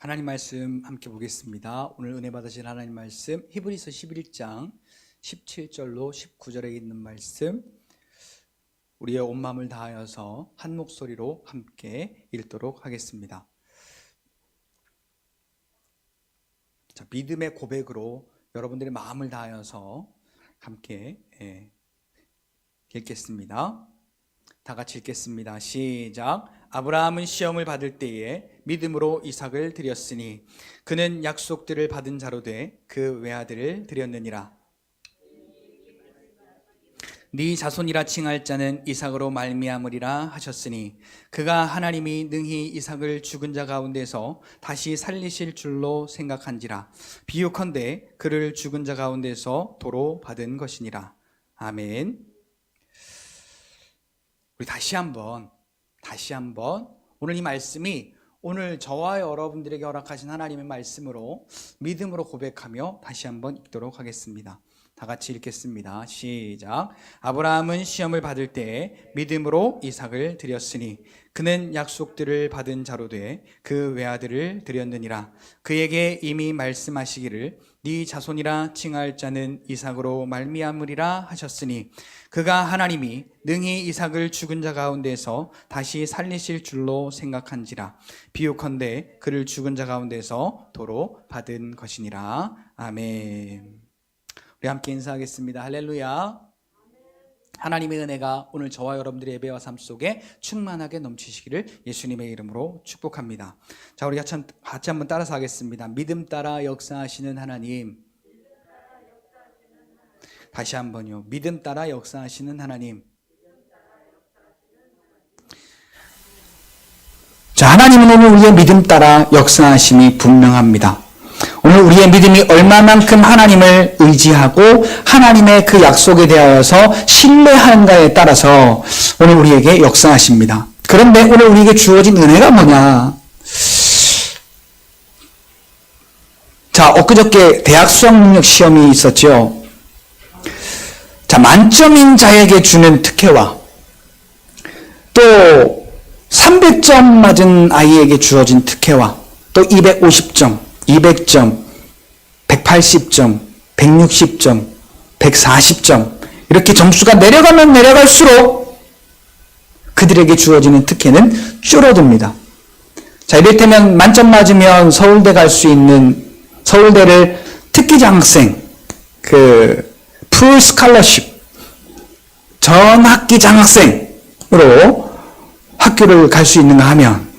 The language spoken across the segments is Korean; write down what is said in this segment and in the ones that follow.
하나님 말씀 함께 보겠습니다. 오늘 은혜 받으신 하나님 말씀 히브리서 11장 17절로 19절에 있는 말씀, 우리의 온 마음을 다하여서 한 목소리로 함께 읽도록 하겠습니다. 자, 믿음의 고백으로 여러분들의 마음을 다하여서 함께 읽겠습니다. 다 같이 읽겠습니다. 시작. 아브라함은 시험을 받을 때에 믿음으로 이삭을 드렸으니 그는 약속들을 받은 자로 돼 그 외아들을 드렸느니라. 네 자손이라 칭할 자는 이삭으로 말미암으리라 하셨으니 그가 하나님이 능히 이삭을 죽은 자 가운데서 다시 살리실 줄로 생각한지라. 비유컨대 그를 죽은 자 가운데서 도로 받은 것이니라. 아멘. 우리 다시 한번 오늘 이 말씀이 오늘 저와 여러분들에게 허락하신 하나님의 말씀으로 믿음으로 고백하며 다시 한번 읽도록 하겠습니다. 다 같이 읽겠습니다. 시작. 아브라함은 시험을 받을 때에 믿음으로 이삭을 드렸으니 그는 약속들을 받은 자로 돼 그 외아들을 드렸느니라. 그에게 이미 말씀하시기를 네 자손이라 칭할 자는 이삭으로 말미암으리라 하셨으니 그가 하나님이 능히 이삭을 죽은 자 가운데서 다시 살리실 줄로 생각한지라. 비유컨대 그를 죽은 자 가운데서 도로 받은 것이니라. 아멘. 우리 함께 인사하겠습니다. 할렐루야. 하나님의 은혜가 오늘 저와 여러분들의 예배와 삶 속에 충만하게 넘치시기를 예수님의 이름으로 축복합니다. 자, 우리 같이 한번 따라서 하겠습니다. 믿음 따라 역사하시는 하나님. 다시 한번요. 믿음 따라 역사하시는 하나님. 자, 하나님은 오늘 우리의 믿음 따라 역사하심이 분명합니다. 오늘 우리의 믿음이 얼마만큼 하나님을 의지하고 하나님의 그 약속에 대하여서 신뢰하는가에 따라서 오늘 우리에게 역사하십니다. 그런데 오늘 우리에게 주어진 은혜가 뭐냐? 자, 엊그저께 대학 수학능력 시험이 있었죠. 자, 만점인 자에게 주는 특혜와 또 300점 맞은 아이에게 주어진 특혜와 또 250점, 200점, 180점, 160점, 140점 이렇게 점수가 내려가면 내려갈수록 그들에게 주어지는 특혜는 줄어듭니다. 자, 이를테면 만점 맞으면 서울대 갈 수 있는 서울대를 특기장학생, 풀 스칼러십, 전 학기 장학생으로 학교를 갈 수 있는가 하면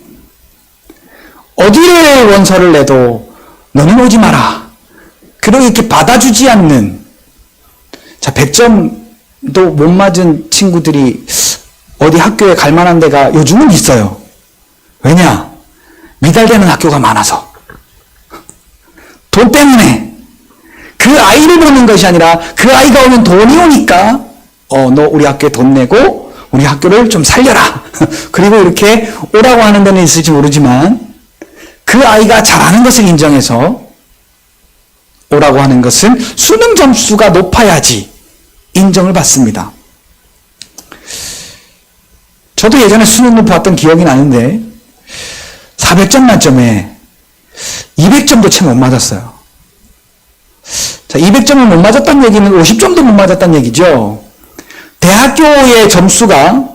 어디에 원서를 내도 너는 오지 마라. 그러고 이렇게 받아주지 않는, 자, 100점도 못 맞은 친구들이 어디 학교에 갈 만한 데가 요즘은 있어요. 왜냐? 미달되는 학교가 많아서. 돈 때문에. 그 아이를 보는 것이 아니라 그 아이가 오면 돈이 오니까 너 우리 학교에 돈 내고 우리 학교를 좀 살려라. 그리고 이렇게 오라고 하는 데는 있을지 모르지만 그 아이가 잘하는 것을 인정해서 오라고 하는 것은 수능 점수가 높아야지 인정을 받습니다. 저도 예전에 수능을 봤던 기억이 나는데 400점 만점에 200점도 채 못 맞았어요. 자, 200점을 못 맞았다는 얘기는 50점도 못 맞았다는 얘기죠. 대학교의 점수가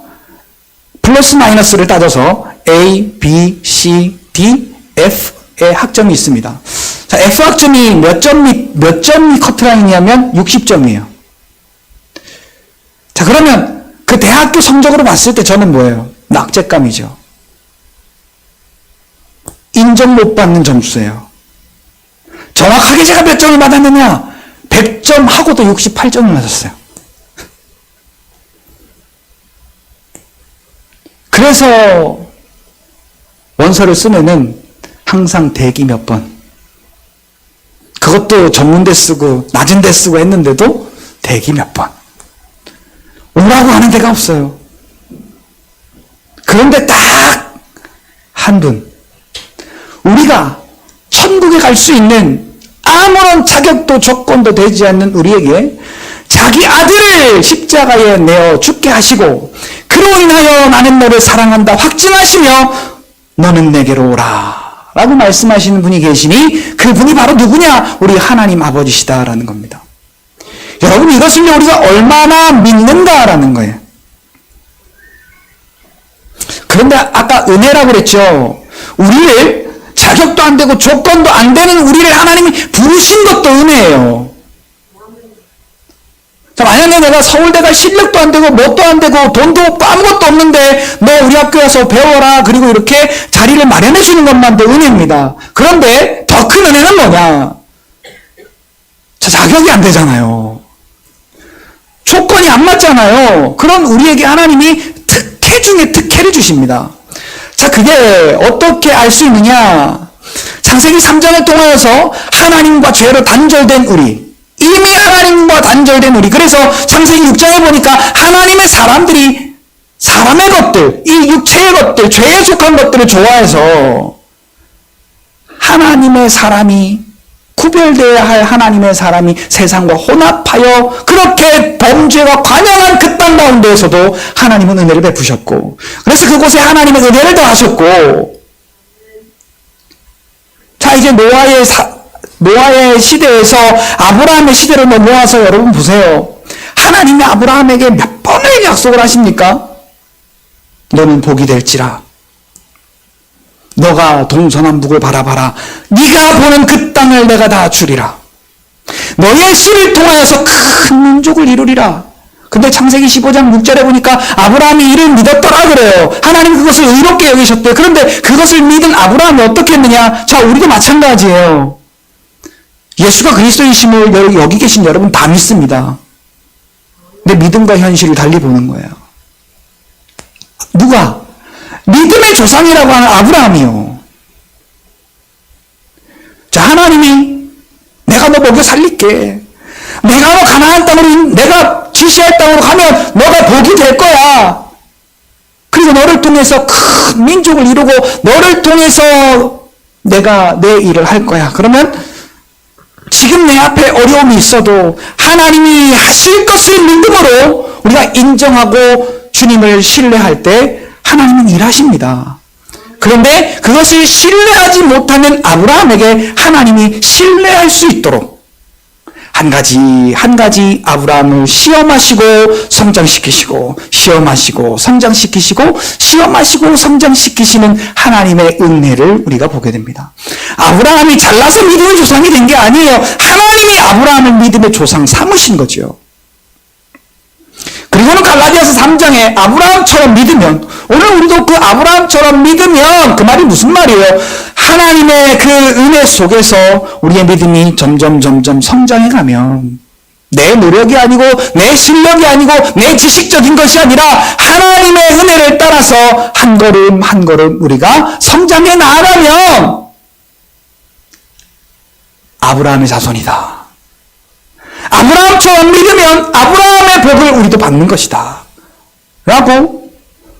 플러스 마이너스를 따져서 A, B, C, D, F의 학점이 있습니다. 자, F 학점이 몇 점이 커트라인이냐면 60점이에요. 자, 그러면 그 대학교 성적으로 봤을 때 저는 뭐예요? 낙제감이죠. 인정 못 받는 점수예요. 정확하게 제가 몇 점을 받았느냐? 100점 하고도 68점을 맞았어요. 그래서 원서를 쓰면은 항상 대기 몇 번. 그것도 전문대 쓰고 낮은 데 쓰고 했는데도 대기 몇 번. 오라고 하는 데가 없어요. 그런데 딱 한 분. 우리가 천국에 갈 수 있는 아무런 자격도 조건도 되지 않는 우리에게 자기 아들을 십자가에 내어 죽게 하시고 그로 인하여 나는 너를 사랑한다 확증하시며 너는 내게로 오라 라고 말씀하시는 분이 계시니 그분이 바로 누구냐? 우리 하나님 아버지시다라는 겁니다. 여러분, 이것을 우리가 얼마나 믿는가라는 거예요. 그런데 아까 은혜라고 그랬죠. 우리를 자격도 안 되고 조건도 안 되는 우리를 하나님이 부르신 것도 은혜예요. 자, 만약에 내가 서울대 갈 실력도 안 되고 뭣도 안 되고 돈도 없고 아무것도 없는데 너 우리 학교에 와서 배워라, 그리고 이렇게 자리를 마련해 주는 것만도 은혜입니다. 그런데 더 큰 은혜는 뭐냐? 자, 자격이 안 되잖아요. 조건이 안 맞잖아요. 그런 우리에게 하나님이 특혜 중에 특혜를 주십니다. 자, 그게 어떻게 알 수 있느냐? 창세기 3장을 통하여서 하나님과 죄로 단절된 우리, 이미 하나님과 단절된 우리, 그래서 창세기 6장에 보니까 하나님의 사람들이 사람의 것들, 이 육체의 것들, 죄에 속한 것들을 좋아해서 하나님의 사람이, 구별되어야 할 하나님의 사람이 세상과 혼합하여 그렇게 범죄가 관영한 그 땅 가운데에서도 하나님은 은혜를 베푸셨고, 그래서 그곳에 하나님의 은혜를 더하셨고, 자, 이제 노아의 시대에서 아브라함의 시대로 넘어와서 여러분 보세요. 하나님이 아브라함에게 몇 번을 약속을 하십니까? 너는 복이 될지라. 너가 동서남북을 바라봐라. 네가 보는 그 땅을 내가 다 주리라. 너의 씨를 통하여서 큰 민족을 이루리라. 근데 창세기 15장 6절에 보니까 아브라함이 이를 믿었더라 그래요. 하나님 그것을 의롭게 여기셨대요. 그런데 그것을 믿은 아브라함이 어떻게 했느냐? 자, 우리도 마찬가지예요. 예수가 그리스도이심을 여기 계신 여러분 다 믿습니다. 근데 믿음과 현실을 달리 보는 거예요. 누가? 믿음의 조상이라고 하는 아브라함이요. 자, 하나님이 내가 너 먹여 살릴게. 내가 너 가나안 땅으로, 내가 지시할 땅으로 가면 너가 복이 될 거야. 그리고 너를 통해서 큰 민족을 이루고 너를 통해서 내가 내 일을 할 거야. 그러면 지금 내 앞에 어려움이 있어도 하나님이 하실 것을 믿음으로 우리가 인정하고 주님을 신뢰할 때 하나님은 일하십니다. 그런데 그것을 신뢰하지 못하는 아브라함에게 하나님이 신뢰할 수 있도록 한 가지 아브라함을 시험하시고 성장시키시고, 시험하시고 성장시키시고, 시험하시고 성장시키시는 하나님의 은혜를 우리가 보게 됩니다. 아브라함이 잘나서 믿음의 조상이 된 게 아니에요. 하나님이 아브라함을 믿음의 조상 삼으신 거죠. 그리고는 갈라디아서 3장에 아브라함처럼 믿으면, 오늘 우리도 그 아브라함처럼 믿으면 그 말이 무슨 말이에요? 하나님의 그 은혜 속에서 우리의 믿음이 점점 성장해 가면 내 노력이 아니고 내 실력이 아니고 내 지식적인 것이 아니라 하나님의 은혜를 따라서 한 걸음 한 걸음 우리가 성장해 나아가면 아브라함의 자손이다. 아브라함처럼 믿으면 아브라함의 복을 우리도 받는 것이다. 라고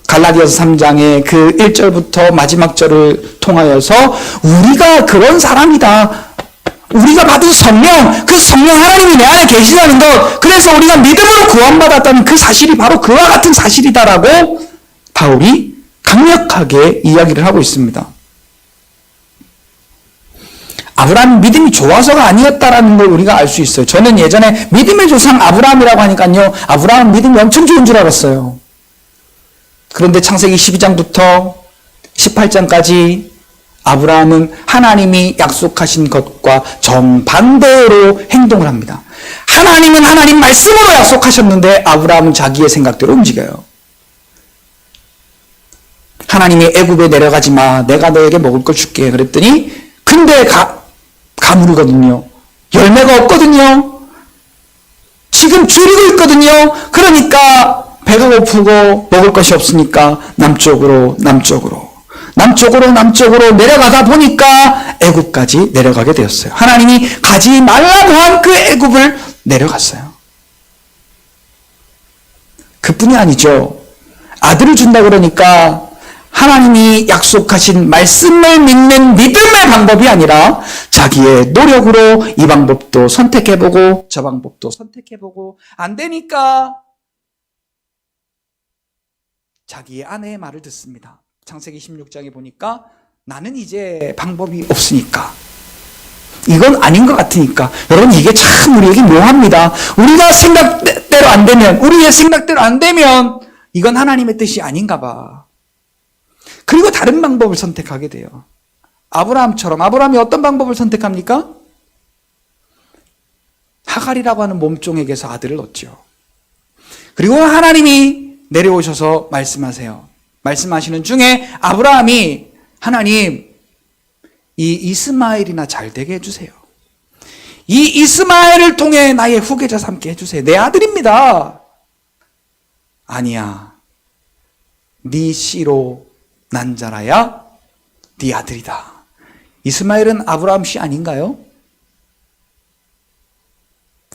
갈라디아서 3장의 그 1절부터 마지막 절을 통하여서 우리가 그런 사람이다. 우리가 받은 성령, 그 성령 하나님이 내 안에 계시다는 것, 그래서 우리가 믿음으로 구원받았다는 그 사실이 바로 그와 같은 사실이다라고 바울이 강력하게 이야기를 하고 있습니다. 아브라함이 믿음이 좋아서가 아니었다라는 걸 우리가 알 수 있어요. 저는 예전에 믿음의 조상 아브라함이라고 하니까요, 아브라함 믿음이 엄청 좋은 줄 알았어요. 그런데 창세기 12장부터 18장까지 아브라함은 하나님이 약속하신 것과 정반대로 행동을 합니다. 하나님은 하나님 말씀으로 약속하셨는데 아브라함은 자기의 생각대로 움직여요. 하나님이 애굽에 내려가지 마. 내가 너에게 먹을 걸 줄게. 그랬더니 근데 가물이거든요. 열매가 없거든요. 지금 줄이고 있거든요. 그러니까 배가 고프고 먹을 것이 없으니까 남쪽으로 내려가다 보니까 애굽까지 내려가게 되었어요. 하나님이 가지 말라고 한 그 애굽을 내려갔어요. 그뿐이 아니죠. 아들을 준다 그러니까 하나님이 약속하신 말씀을 믿는 믿음의 방법이 아니라 자기의 노력으로 이 방법도 선택해보고 저 방법도 선택해보고 안 되니까 자기의 아내의 말을 듣습니다. 창세기 16장에 보니까 나는 이제 방법이 없으니까, 이건 아닌 것 같으니까. 여러분, 이게 참 우리에게 묘합니다. 우리가 생각대로 안 되면, 우리의 생각대로 안 되면 이건 하나님의 뜻이 아닌가 봐. 그리고 다른 방법을 선택하게 돼요. 아브라함처럼. 아브라함이 어떤 방법을 선택합니까? 하갈이라고 하는 몸종에게서 아들을 얻죠. 그리고 하나님이 내려오셔서 말씀하세요. 말씀하시는 중에 아브라함이, 하나님, 이 이스마엘이나 잘 되게 해주세요. 이 이스마엘을 통해 나의 후계자 삼게 해주세요. 내 아들입니다. 아니야. 네 씨로 난 자라야 네 아들이다. 이스마엘은 아브라함 씨 아닌가요?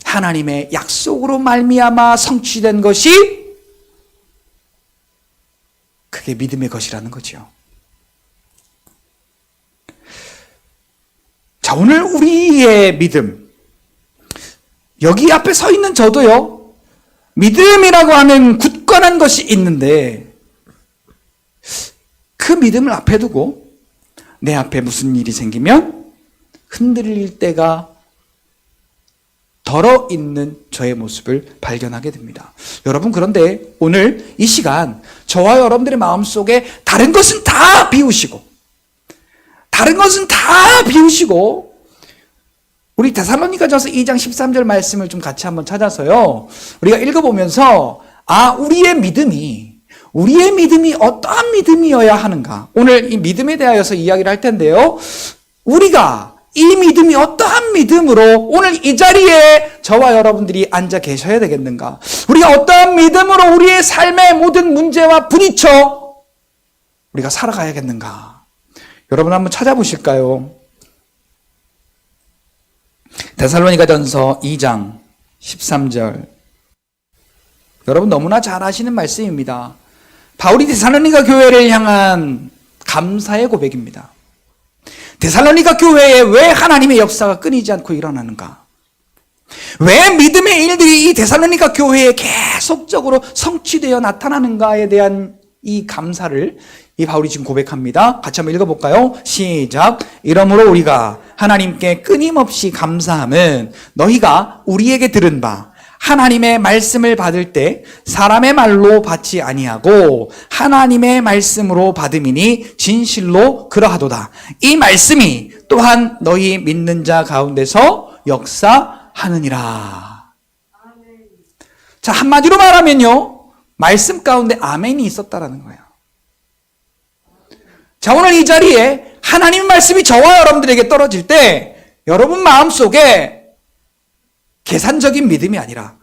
하나님의 약속으로 말미암아 성취된 것이 그게 믿음의 것이라는 거죠. 자, 오늘 우리의 믿음, 여기 앞에 서 있는 저도요, 믿음이라고 하는 굳건한 것이 있는데 그 믿음을 앞에 두고 내 앞에 무슨 일이 생기면 흔들릴 때가 덜어 있는 저의 모습을 발견하게 됩니다. 여러분, 그런데 오늘 이 시간 저와 여러분들의 마음속에 다른 것은 다 비우시고, 우리 데살로니가전서 2장 13절 말씀을 좀 같이 한번 찾아서요, 우리가 읽어보면서 우리의 믿음이 어떠한 믿음이어야 하는가, 오늘 이 믿음에 대하여서 이야기를 할 텐데요, 우리가 이 믿음이 어떠한 믿음으로 오늘 이 자리에 저와 여러분들이 앉아 계셔야 되겠는가, 우리가 어떠한 믿음으로 우리의 삶의 모든 문제와 부딪혀 우리가 살아가야겠는가, 여러분 한번 찾아보실까요? 데살로니가전서 2장 13절, 여러분 너무나 잘 아시는 말씀입니다. 바울이 데살로니가 교회를 향한 감사의 고백입니다. 데살로니가 교회에 왜 하나님의 역사가 끊이지 않고 일어나는가? 왜 믿음의 일들이 이 데살로니가 교회에 계속적으로 성취되어 나타나는가에 대한 이 감사를 이 바울이 지금 고백합니다. 같이 한번 읽어볼까요? 시작. 이러므로 우리가 하나님께 끊임없이 감사함은 너희가 우리에게 들은 바 하나님의 말씀을 받을 때 사람의 말로 받지 아니하고 하나님의 말씀으로 받음이니 진실로 그러하도다. 이 말씀이 또한 너희 믿는 자 가운데서 역사하느니라. 자, 한마디로 말하면요, 말씀 가운데 아멘이 있었다라는 거예요. 자, 오늘 이 자리에 하나님의 말씀이 저와 여러분들에게 떨어질 때 여러분 마음속에 계산적인 믿음이 아니라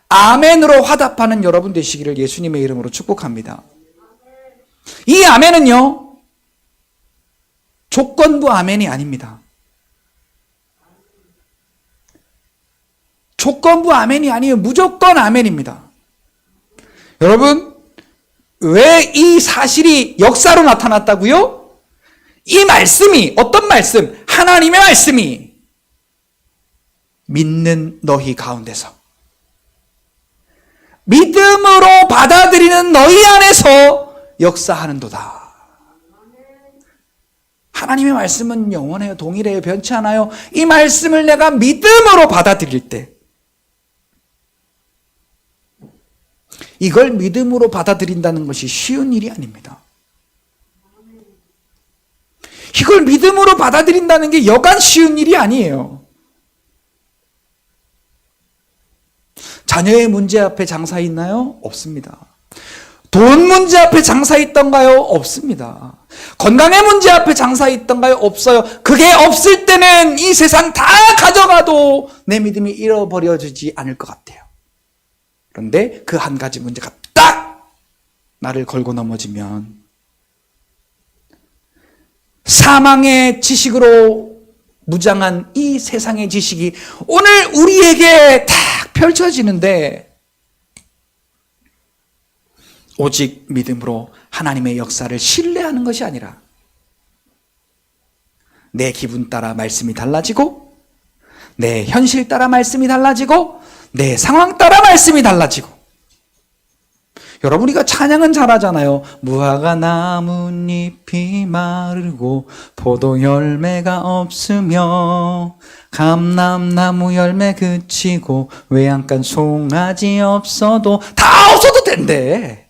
아멘으로 화답하는 여러분 되시기를 예수님의 이름으로 축복합니다. 이 아멘은요, 조건부 아멘이 아닙니다. 조건부 아멘이 아니에요. 무조건 아멘입니다. 여러분, 왜 이 사실이 역사로 나타났다고요? 이 말씀이, 어떤 말씀? 하나님의 말씀이 믿는 너희 가운데서, 믿음으로 받아들이는 너희 안에서 역사하는도다. 하나님의 말씀은 영원해요. 동일해요. 변치 않아요. 이 말씀을 내가 믿음으로 받아들일 때, 이걸 믿음으로 받아들인다는 것이 쉬운 일이 아닙니다. 이걸 믿음으로 받아들인다는 게 여간 쉬운 일이 아니에요. 자녀의 문제 앞에 장사 있나요? 없습니다. 돈 문제 앞에 장사 있던가요? 없습니다. 건강의 문제 앞에 장사 있던가요? 없어요. 그게 없을 때는 이 세상 다 가져가도 내 믿음이 잃어버려지지 않을 것 같아요. 그런데 그 한 가지 문제가 딱 나를 걸고 넘어지면 사망의 지식으로 무장한 이 세상의 지식이 오늘 우리에게 딱 펼쳐지는데, 오직 믿음으로 하나님의 역사를 신뢰하는 것이 아니라 내 기분 따라 말씀이 달라지고, 내 현실 따라 말씀이 달라지고, 내 상황 따라 말씀이 달라지고, 여러분, 우리가 찬양은 잘하잖아요. 무화과 나뭇잎이 마르고 포도 열매가 없으며 감람나무 열매 그치고 외양간 송아지 없어도 다 없어도 된대.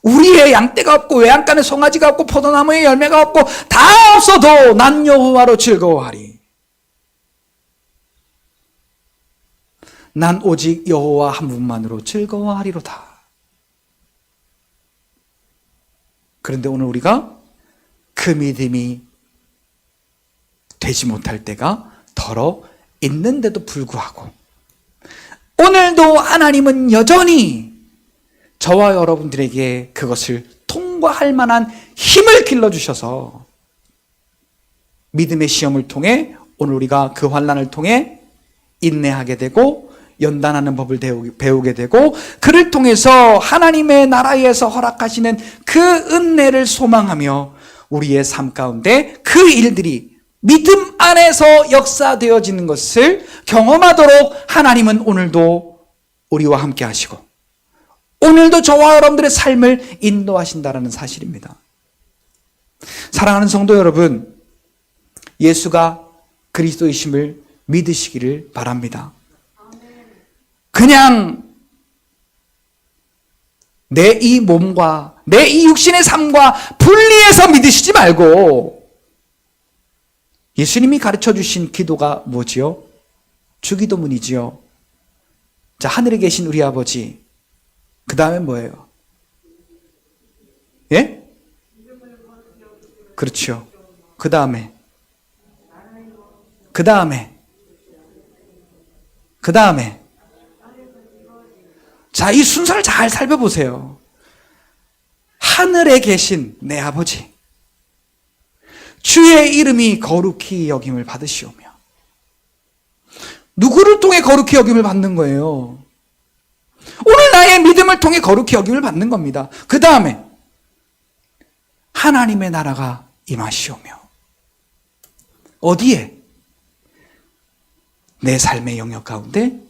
우리의 양떼가 없고 외양간에 송아지가 없고 포도나무에 열매가 없고 다 없어도 난 여호와로 즐거워하리. 난 오직 여호와 한 분만으로 즐거워하리로다. 그런데 오늘 우리가 그 믿음이 되지 못할 때가 더러 있는데도 불구하고 오늘도 하나님은 여전히 저와 여러분들에게 그것을 통과할 만한 힘을 길러주셔서 믿음의 시험을 통해 오늘 우리가 그 환난을 통해 인내하게 되고 연단하는 법을 배우게 되고 그를 통해서 하나님의 나라에서 허락하시는 그 은혜를 소망하며 우리의 삶 가운데 그 일들이 믿음 안에서 역사되어지는 것을 경험하도록 하나님은 오늘도 우리와 함께 하시고 오늘도 저와 여러분들의 삶을 인도하신다는 사실입니다. 사랑하는 성도 여러분, 예수가 그리스도이심을 믿으시기를 바랍니다. 그냥 내 이 몸과 내 이 육신의 삶과 분리해서 믿으시지 말고 예수님이 가르쳐 주신 기도가 뭐지요? 주기도문이지요. 자, 하늘에 계신 우리 아버지, 그 다음에 뭐예요? 예? 그렇죠. 그 다음에 자, 이 순서를 잘 살펴보세요. 하늘에 계신 내 아버지, 주의 이름이 거룩히 여김을 받으시오며. 누구를 통해 거룩히 여김을 받는 거예요? 오늘 나의 믿음을 통해 거룩히 여김을 받는 겁니다. 그 다음에 하나님의 나라가 임하시오며. 어디에? 내 삶의 영역 가운데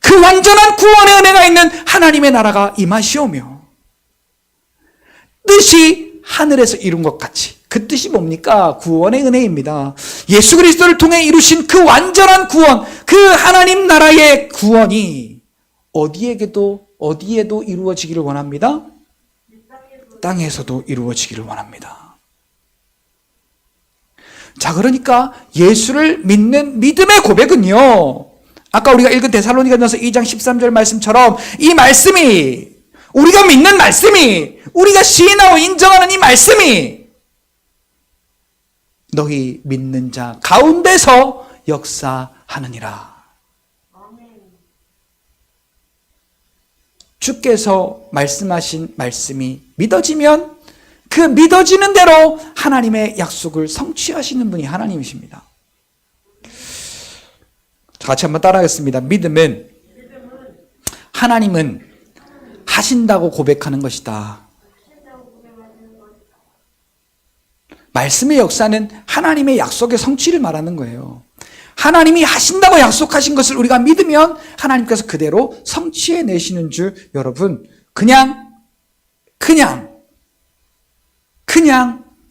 그 완전한 구원의 은혜가 있는 하나님의 나라가 임하시오며 뜻이 하늘에서 이룬 것 같이, 그 뜻이 뭡니까? 구원의 은혜입니다. 예수 그리스도를 통해 이루신 그 완전한 구원, 그 하나님 나라의 구원이 어디에도 이루어지기를 원합니다. 땅에서도 이루어지기를 원합니다. 자, 그러니까 예수를 믿는 믿음의 고백은요, 아까 우리가 읽은 데살로니가전서 2장 13절 말씀처럼 이 말씀이, 우리가 믿는 말씀이, 우리가 시인하고 인정하는 이 말씀이 너희 믿는 자 가운데서 역사하느니라. 주께서 말씀하신 말씀이 믿어지면 그 믿어지는 대로 하나님의 약속을 성취하시는 분이 하나님이십니다. 같이 한번 따라하겠습니다. 믿음은 하나님은 하신다고 고백하는 것이다. 말씀의 역사는 하나님의 약속의 성취를 말하는 거예요. 하나님이 하신다고 약속하신 것을 우리가 믿으면 하나님께서 그대로 성취해 내시는 줄 여러분 그냥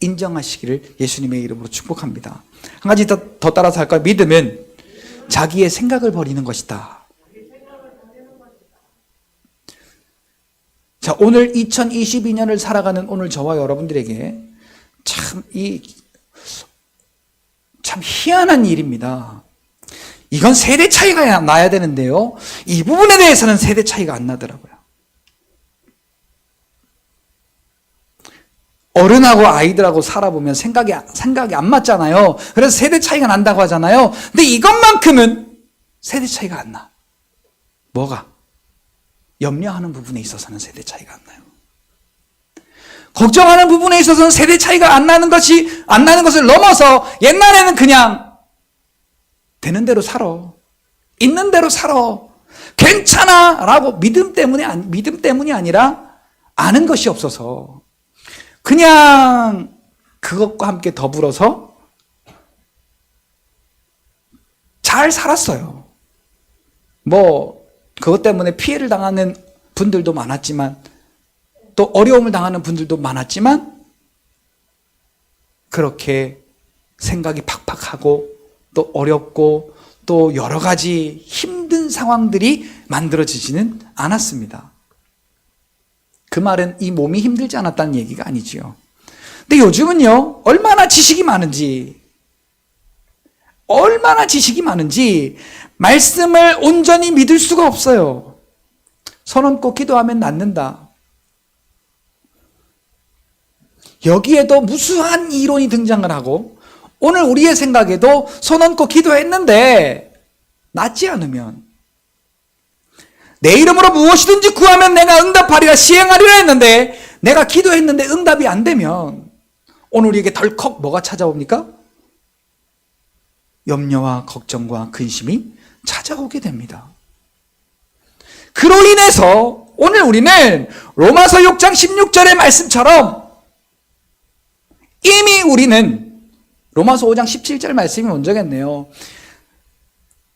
인정하시기를 예수님의 이름으로 축복합니다. 한 가지 더 따라서 할까요? 믿음은 자기의 생각을 버리는 것이다. 자, 오늘 2022년을 살아가는 오늘 저와 여러분들에게 참 희한한 일입니다. 이건 세대 차이가 나야 되는데요, 이 부분에 대해서는 세대 차이가 안 나더라고요. 어른하고 아이들하고 살아보면 생각이 안 맞잖아요. 그래서 세대 차이가 난다고 하잖아요. 근데 이것만큼은 세대 차이가 안 나. 뭐가? 염려하는 부분에 있어서는 세대 차이가 안 나요. 걱정하는 부분에 있어서는 세대 차이가 안 나는 것을 넘어서 옛날에는 그냥 되는 대로 살아. 있는 대로 살아. 괜찮아. 라고 믿음 때문이 아니라 아는 것이 없어서 그냥 그것과 함께 더불어서 잘 살았어요. 그것 때문에 피해를 당하는 분들도 많았지만 또 어려움을 당하는 분들도 많았지만 그렇게 생각이 팍팍하고 또 어렵고 또 여러 가지 힘든 상황들이 만들어지지는 않았습니다. 그 말은 이 몸이 힘들지 않았다는 얘기가 아니지요. 근데 요즘은요, 얼마나 지식이 많은지 말씀을 온전히 믿을 수가 없어요. 손 얹고 기도하면 낫는다. 여기에도 무수한 이론이 등장을 하고 오늘 우리의 생각에도 손 얹고 기도했는데 낫지 않으면 내 이름으로 무엇이든지 구하면 내가 응답하리라 시행하리라 했는데 내가 기도했는데 응답이 안 되면 오늘 우리에게 덜컥 뭐가 찾아옵니까? 염려와 걱정과 근심이 찾아오게 됩니다. 그로 인해서 오늘 우리는 로마서 6장 16절의 말씀처럼 이미 우리는 로마서 5장 17절 말씀이 먼저겠네요.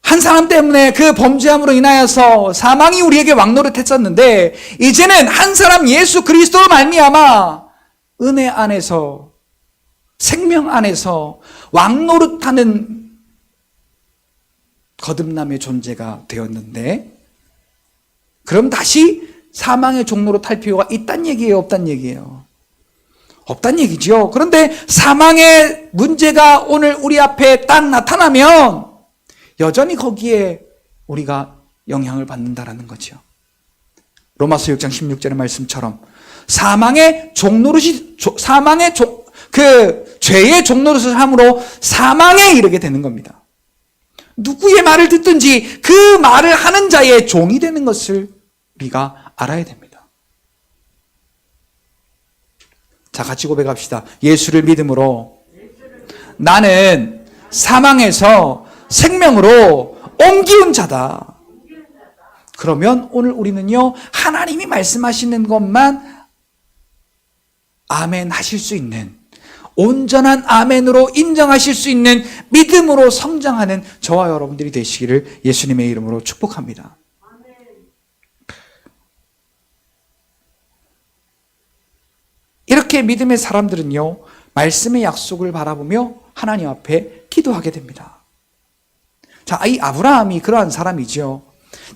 한 사람 때문에 그 범죄함으로 인하여서 사망이 우리에게 왕노릇했었는데 이제는 한 사람 예수 그리스도로 말미암아 은혜 안에서 생명 안에서 왕노릇하는 거듭남의 존재가 되었는데 그럼 다시 사망의 종로로 탈 필요가 있단 얘기예요, 없단 얘기예요? 없단 얘기죠. 그런데 사망의 문제가 오늘 우리 앞에 딱 나타나면 여전히 거기에 우리가 영향을 받는다라는 거죠. 로마서 6장 16절의 말씀처럼 사망의 종노릇이 죄의 종노릇을 함으로 사망에 이르게 되는 겁니다. 누구의 말을 듣든지 그 말을 하는 자의 종이 되는 것을 우리가 알아야 됩니다. 자, 같이 고백합시다. 예수를 믿음으로 나는 사망에서 생명으로 옮기운 자다. 그러면 오늘 우리는요, 하나님이 말씀하시는 것만 아멘 하실 수 있는, 온전한 아멘으로 인정하실 수 있는 믿음으로 성장하는 저와 여러분들이 되시기를 예수님의 이름으로 축복합니다. 이렇게 믿음의 사람들은요, 말씀의 약속을 바라보며 하나님 앞에 기도하게 됩니다. 자, 이 아브라함이 그러한 사람이죠.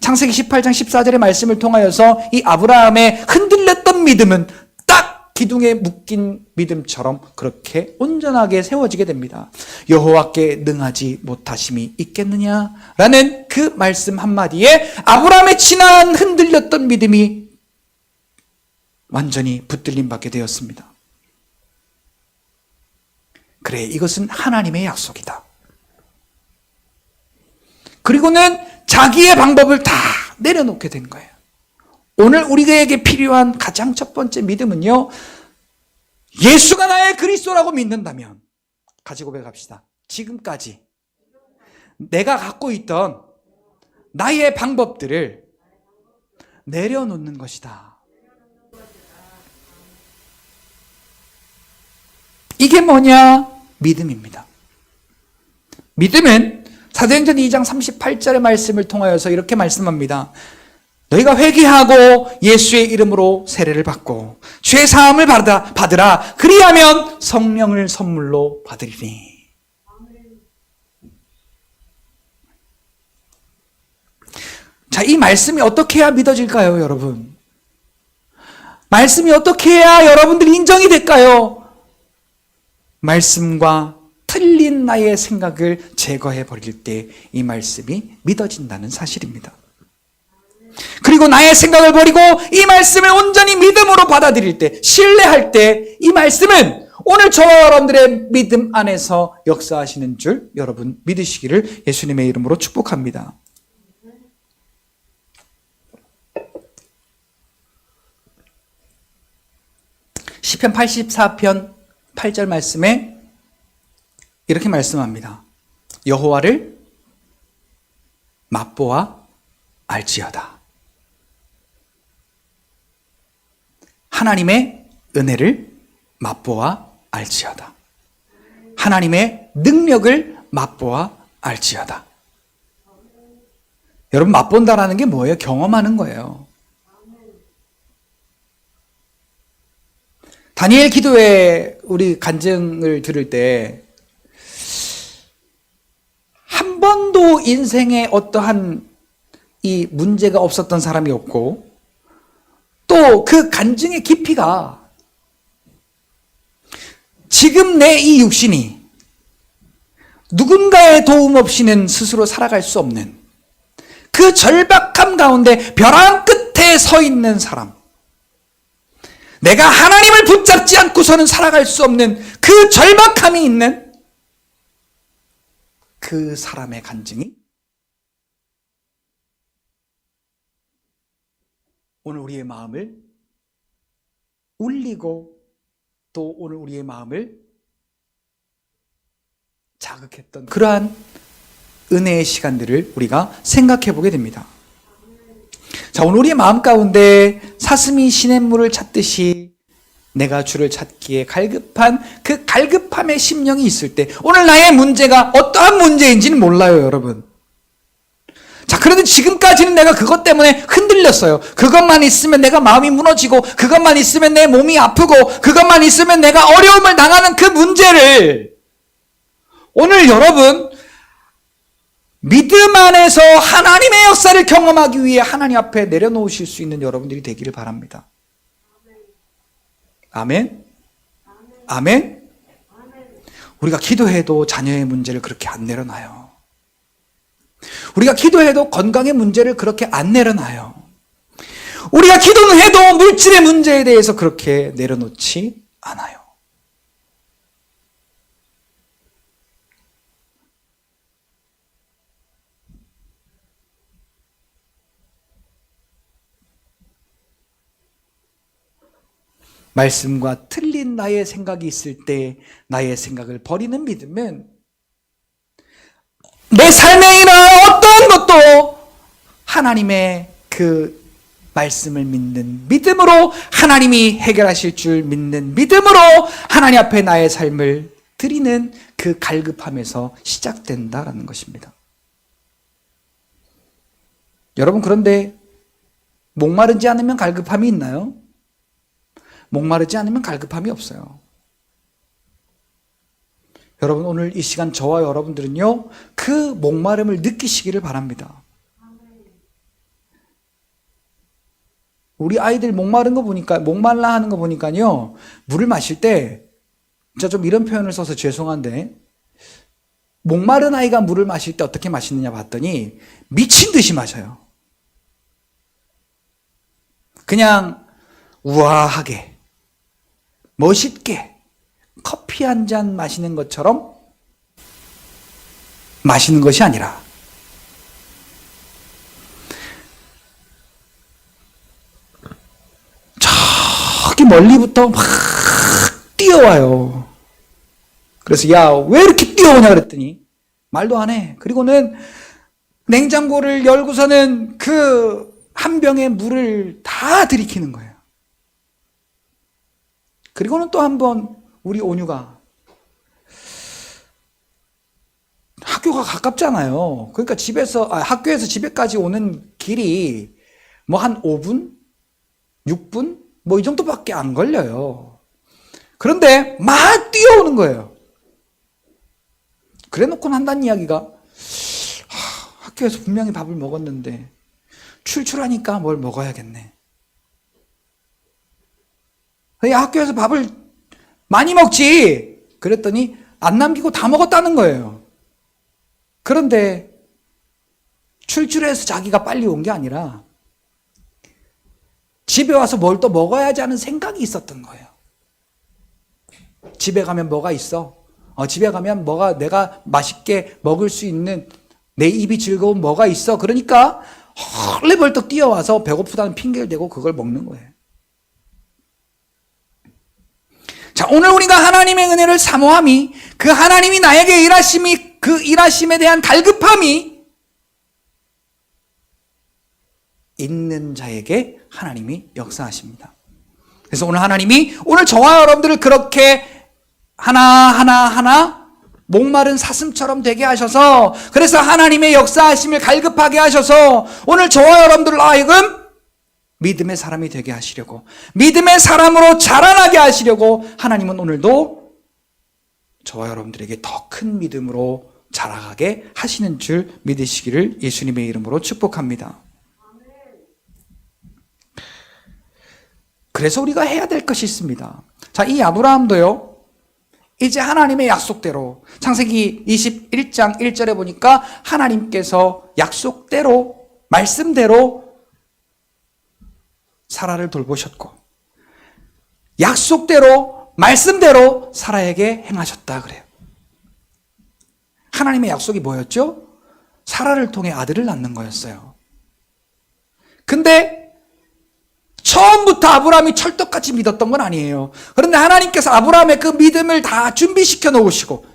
창세기 18장 14절의 말씀을 통하여서 이 아브라함의 흔들렸던 믿음은 딱 기둥에 묶인 믿음처럼 그렇게 온전하게 세워지게 됩니다. 여호와께 능하지 못하심이 있겠느냐라는 그 말씀 한마디에 아브라함의 지난 흔들렸던 믿음이 완전히 붙들림 받게 되었습니다. 그래, 이것은 하나님의 약속이다. 그리고는 자기의 방법을 다 내려놓게 된 거예요. 오늘 우리에게 필요한 가장 첫 번째 믿음은요, 예수가 나의 그리스도라고 믿는다면 같이 고백합시다. 지금까지 내가 갖고 있던 나의 방법들을 내려놓는 것이다. 이게 뭐냐? 믿음입니다. 믿음은 사도행전 2장 38절의 말씀을 통하여서 이렇게 말씀합니다. 너희가 회개하고 예수의 이름으로 세례를 받고 죄 사함을 받으라. 그리하면 성령을 선물로 받으리니. 자, 이 말씀이 어떻게 해야 믿어질까요, 여러분? 말씀이 어떻게 해야 여러분들이 인정이 될까요? 말씀과 틀린 나의 생각을 제거해 버릴 때 이 말씀이 믿어진다는 사실입니다. 그리고 나의 생각을 버리고 이 말씀을 온전히 믿음으로 받아들일 때, 신뢰할 때 이 말씀은 오늘 저와 여러분들의 믿음 안에서 역사하시는 줄 여러분 믿으시기를 예수님의 이름으로 축복합니다. 시편 84편 8절 말씀에 이렇게 말씀합니다. 여호와를 맛보아 알지어다. 하나님의 은혜를 맛보아 알지어다. 하나님의 능력을 맛보아 알지어다. 여러분, 맛본다라는 게 뭐예요? 경험하는 거예요. 다니엘 기도회 우리 간증을 들을 때 한 번도 인생에 어떠한 이 문제가 없었던 사람이 없고, 또 그 간증의 깊이가 지금 내 이 육신이 누군가의 도움 없이는 스스로 살아갈 수 없는 그 절박함 가운데 벼랑 끝에 서 있는 사람, 내가 하나님을 붙잡지 않고서는 살아갈 수 없는 그 절박함이 있는 그 사람의 간증이 오늘 우리의 마음을 울리고, 또 오늘 우리의 마음을 자극했던 그러한 은혜의 시간들을 우리가 생각해 보게 됩니다. 자, 오늘 우리의 마음 가운데 사슴이 시냇물을 찾듯이 내가 주를 찾기에 갈급한 그 갈급함의 심령이 있을 때, 오늘 나의 문제가 어떠한 문제인지는 몰라요, 여러분. 자, 그런데 지금까지는 내가 그것 때문에 흔들렸어요. 그것만 있으면 내가 마음이 무너지고, 그것만 있으면 내 몸이 아프고, 그것만 있으면 내가 어려움을 당하는 그 문제를 오늘 여러분 믿음 안에서 하나님의 역사를 경험하기 위해 하나님 앞에 내려놓으실 수 있는 여러분들이 되기를 바랍니다. 아멘? 아멘? 우리가 기도해도 자녀의 문제를 그렇게 안 내려놔요. 우리가 기도해도 건강의 문제를 그렇게 안 내려놔요. 우리가 기도는 해도 물질의 문제에 대해서 그렇게 내려놓지 않아요. 말씀과 틀린 나의 생각이 있을 때 나의 생각을 버리는 믿음은 내 삶에 일어난 어떤 것도 하나님의 그 말씀을 믿는 믿음으로, 하나님이 해결하실 줄 믿는 믿음으로 하나님 앞에 나의 삶을 드리는 그 갈급함에서 시작된다라는 것입니다. 여러분, 그런데 목마르지 않으면 갈급함이 있나요? 목마르지 않으면 갈급함이 없어요. 여러분, 오늘 이 시간 저와 여러분들은요, 그 목마름을 느끼시기를 바랍니다. 우리 아이들 목마른 거 보니까, 목말라 하는 거 보니까요, 물을 마실 때, 진짜 좀 이런 표현을 써서 죄송한데, 목마른 아이가 물을 마실 때 어떻게 마시느냐 봤더니, 미친 듯이 마셔요. 그냥 우아하게, 멋있게 커피 한 잔 마시는 것처럼 마시는 것이 아니라, 저기 멀리부터 막 뛰어와요. 그래서 야, 왜 이렇게 뛰어오냐 그랬더니 말도 안 해. 그리고는 냉장고를 열고서는 그 한 병의 물을 다 들이키는 거예요. 그리고는 또 한 번 우리 온유가 학교가 가깝잖아요. 그러니까 학교에서 집에까지 오는 길이 뭐 한 5분? 6분? 뭐 이 정도밖에 안 걸려요. 그런데 막 뛰어오는 거예요. 그래 놓고는 한다는 이야기가, 학교에서 분명히 밥을 먹었는데 출출하니까 뭘 먹어야겠네. 학교에서 밥을 많이 먹지. 그랬더니 안 남기고 다 먹었다는 거예요. 그런데 출출해서 자기가 빨리 온 게 아니라 집에 와서 뭘 또 먹어야지 하는 생각이 있었던 거예요. 집에 가면 뭐가 있어? 집에 가면 뭐가 내가 맛있게 먹을 수 있는, 내 입이 즐거운 뭐가 있어? 그러니까 헐레벌떡 뛰어와서 배고프다는 핑계를 대고 그걸 먹는 거예요. 자, 오늘 우리가 하나님의 은혜를 사모함이, 그 하나님이 나에게 일하심이, 그 일하심에 대한 갈급함이 있는 자에게 하나님이 역사하십니다. 그래서 오늘 하나님이 오늘 저와 여러분들을 그렇게 하나하나 목마른 사슴처럼 되게 하셔서, 그래서 하나님의 역사하심을 갈급하게 하셔서 오늘 저와 여러분들 하여금 믿음의 사람이 되게 하시려고, 믿음의 사람으로 자라나게 하시려고 하나님은 오늘도 저와 여러분들에게 더 큰 믿음으로 자라가게 하시는 줄 믿으시기를 예수님의 이름으로 축복합니다. 그래서 우리가 해야 될 것이 있습니다. 자, 이 아브라함도요, 이제 하나님의 약속대로, 창세기 21장 1절에 보니까 하나님께서 약속대로, 말씀대로 사라를 돌보셨고, 약속대로, 말씀대로 사라에게 행하셨다 그래요. 하나님의 약속이 뭐였죠? 사라를 통해 아들을 낳는 거였어요. 근데 처음부터 아브라함이 철떡같이 믿었던 건 아니에요. 그런데 하나님께서 아브라함의 그 믿음을 다 준비시켜 놓으시고,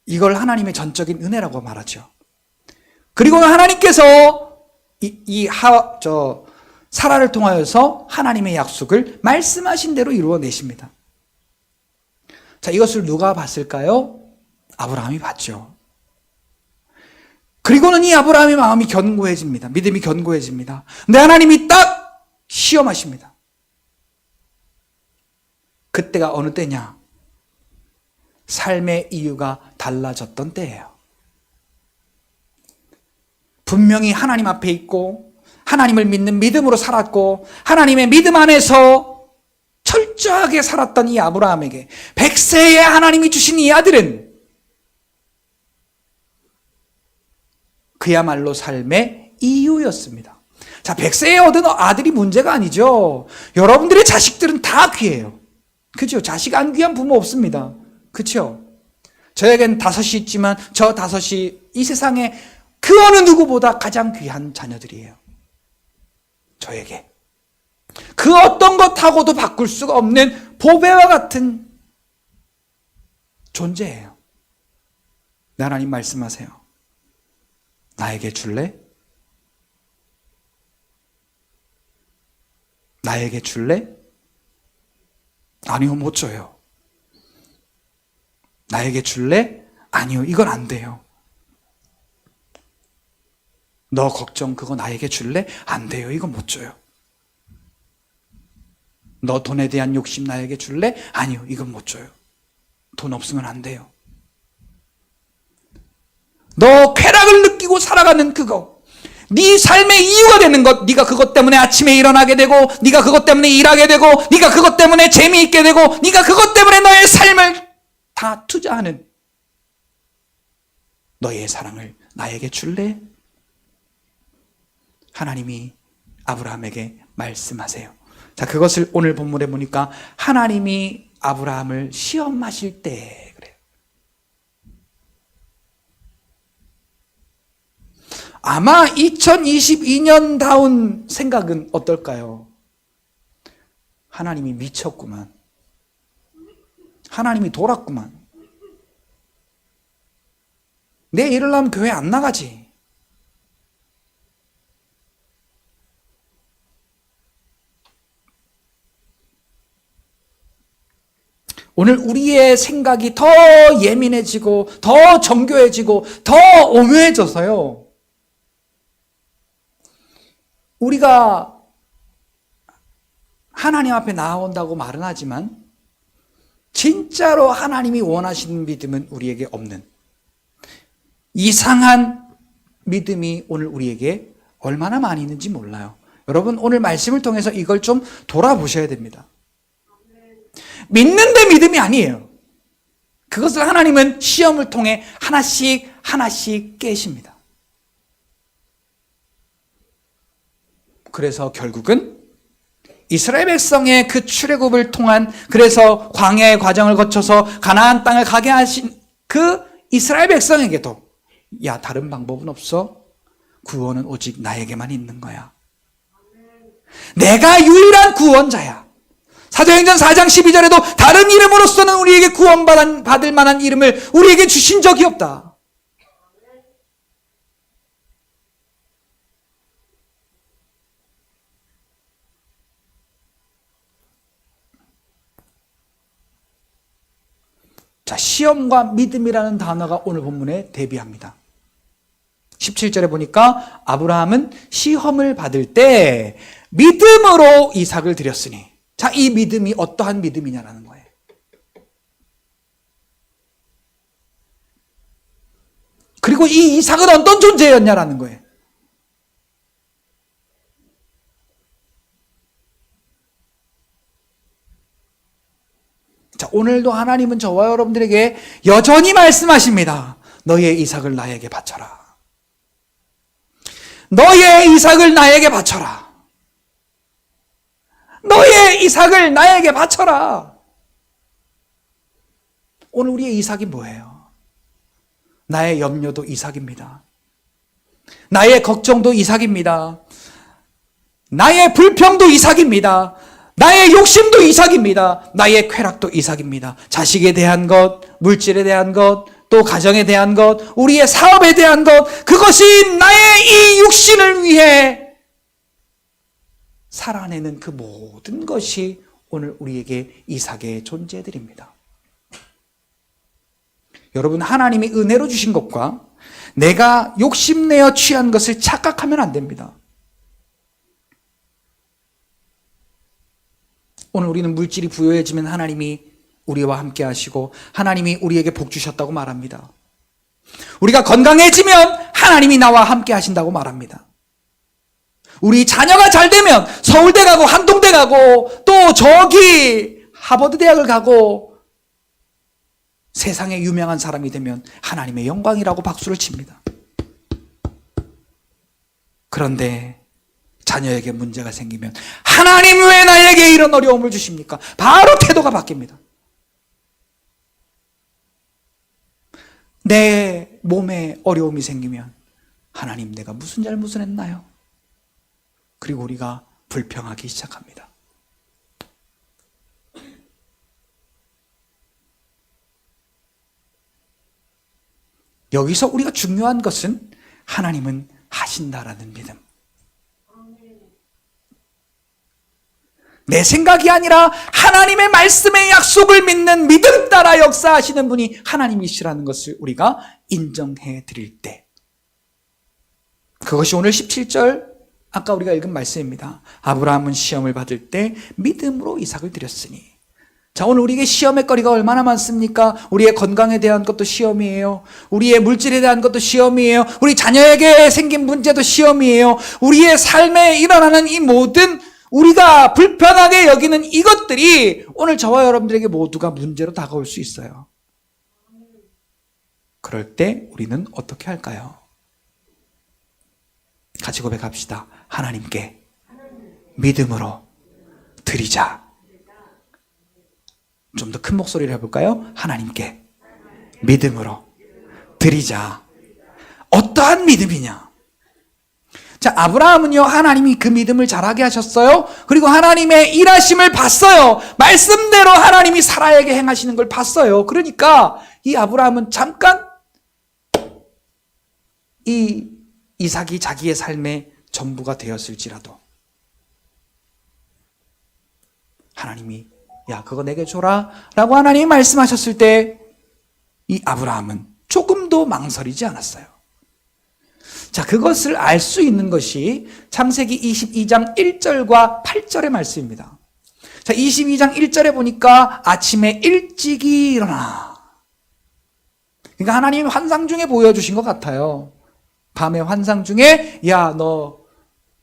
이걸 하나님의 전적인 은혜라고 말하죠. 그리고 하나님께서 사라를 통하여서 하나님의 약속을 말씀하신 대로 이루어내십니다. 자, 이것을 누가 봤을까요? 아브라함이 봤죠. 그리고는 이 아브라함의 마음이 견고해집니다. 믿음이 견고해집니다. 근데 하나님이 딱 시험하십니다. 그때가 어느 때냐? 삶의 이유가 달라졌던 때예요. 분명히 하나님 앞에 있고 하나님을 믿는 믿음으로 살았고 하나님의 믿음 안에서 철저하게 살았던 이 아브라함에게 100세에 하나님이 주신 이 아들은 그야말로 삶의 이유였습니다. 자, 100세에 얻은 아들이 문제가 아니죠. 여러분들의 자식들은 다 귀해요. 그죠? 자식 안 귀한 부모 없습니다. 그죠? 저에겐 5이 있지만 저 5이 이 세상에 그 어느 누구보다 가장 귀한 자녀들이에요. 저에게. 그 어떤 것하고도 바꿀 수가 없는 보배와 같은 존재예요. 하나님 말씀하세요. 나에게 줄래? 나에게 줄래? 아니요, 못 줘요. 나에게 줄래? 아니요, 이건 안 돼요. 너 걱정 그거 나에게 줄래? 안 돼요, 이건 못 줘요. 너 돈에 대한 욕심 나에게 줄래? 아니요, 이건 못 줘요. 돈 없으면 안 돼요. 너 쾌락을 느끼고 살아가는 그거, 네 삶의 이유가 되는 것, 네가 그것 때문에 아침에 일어나게 되고, 네가 그것 때문에 일하게 되고, 네가 그것 때문에 재미있게 되고, 네가 그것 때문에 너의 삶을 다 투자하는 너의 사랑을 나에게 줄래? 하나님이 아브라함에게 말씀하세요. 자, 그것을 오늘 본문에 보니까 하나님이 아브라함을 시험하실 때 그래요. 아마 2022년다운 생각은 어떨까요? 하나님이 미쳤구만. 하나님이 돌았구만. 내 이러려면 교회 안 나가지. 오늘 우리의 생각이 더 예민해지고 더 정교해지고 더 오묘해져서요, 우리가 하나님 앞에 나온다고 말은 하지만 진짜로 하나님이 원하시는 믿음은 우리에게 없는 이상한 믿음이 오늘 우리에게 얼마나 많이 있는지 몰라요. 여러분, 오늘 말씀을 통해서 이걸 좀 돌아보셔야 됩니다. 믿는데 믿음이 아니에요. 그것을 하나님은 시험을 통해 하나씩 하나씩 깨십니다. 그래서 결국은 이스라엘 백성의 그 출애굽을 통한, 그래서 광야의 과정을 거쳐서 가나안 땅을 가게 하신 그 이스라엘 백성에게도, 야, 다른 방법은 없어. 구원은 오직 나에게만 있는 거야. 내가 유일한 구원자야. 사도행전 4장 12절에도 다른 이름으로서는 우리에게 구원받을 만한 이름을 우리에게 주신 적이 없다. 자, 시험과 믿음이라는 단어가 오늘 본문에 대비합니다. 17절에 보니까 아브라함은 시험을 받을 때 믿음으로 이삭을 드렸으니. 자, 이 믿음이 어떠한 믿음이냐라는 거예요. 그리고 이 이삭은 어떤 존재였냐라는 거예요. 자, 오늘도 하나님은 저와 여러분들에게 여전히 말씀하십니다. 너의 이삭을 나에게 바쳐라. 너의 이삭을 나에게 바쳐라. 너의 이삭을 나에게 바쳐라. 오늘 우리의 이삭이 뭐예요? 나의 염려도 이삭입니다. 나의 걱정도 이삭입니다. 나의 불평도 이삭입니다. 나의 욕심도 이삭입니다. 나의 쾌락도 이삭입니다. 자식에 대한 것, 물질에 대한 것, 또 가정에 대한 것, 우리의 사업에 대한 것, 그것이 나의 이 육신을 위해 살아내는 그 모든 것이 오늘 우리에게 이삭의 존재들입니다. 여러분, 하나님이 은혜로 주신 것과 내가 욕심내어 취한 것을 착각하면 안 됩니다. 오늘 우리는 물질이 부여해지면 하나님이 우리와 함께 하시고 하나님이 우리에게 복 주셨다고 말합니다. 우리가 건강해지면 하나님이 나와 함께 하신다고 말합니다. 우리 자녀가 잘 되면 서울대 가고 한동대 가고 또 저기 하버드 대학을 가고 세상에 유명한 사람이 되면 하나님의 영광이라고 박수를 칩니다. 그런데 자녀에게 문제가 생기면 하나님 왜 나에게 이런 어려움을 주십니까? 바로 태도가 바뀝니다. 내 몸에 어려움이 생기면 하나님 내가 무슨 잘못을 했나요? 그리고 우리가 불평하기 시작합니다. 여기서 우리가 중요한 것은 하나님은 하신다라는 믿음. 내 생각이 아니라 하나님의 말씀의 약속을 믿는 믿음 따라 역사하시는 분이 하나님이시라는 것을 우리가 인정해 드릴 때, 그것이 오늘 17절 아까 우리가 읽은 말씀입니다. 아브라함은 시험을 받을 때 믿음으로 이삭을 드렸으니. 자, 오늘 우리에게 시험의 거리가 얼마나 많습니까? 우리의 건강에 대한 것도 시험이에요. 우리의 물질에 대한 것도 시험이에요. 우리 자녀에게 생긴 문제도 시험이에요. 우리의 삶에 일어나는 이 모든 우리가 불편하게 여기는 이것들이 오늘 저와 여러분들에게 모두가 문제로 다가올 수 있어요. 그럴 때 우리는 어떻게 할까요? 같이 고백합시다. 하나님께 믿음으로 드리자. 좀 더 큰 목소리를 해볼까요? 하나님께 믿음으로 드리자. 어떠한 믿음이냐? 자, 아브라함은요, 하나님이 그 믿음을 자라게 하셨어요. 그리고 하나님의 일하심을 봤어요. 말씀대로 하나님이 사라에게 행하시는 걸 봤어요. 그러니까 이 아브라함은 잠깐 이 이삭이 자기의 삶의 전부가 되었을지라도 하나님이 야, 그거 내게 줘라 라고 하나님이 말씀하셨을 때 이 아브라함은 조금도 망설이지 않았어요. 자, 그것을 알 수 있는 것이 창세기 22장 1절과 8절의 말씀입니다. 자, 22장 1절에 보니까 아침에 일찍이 일어나. 그러니까 하나님이 환상 중에 보여주신 것 같아요. 밤의 환상 중에 야, 너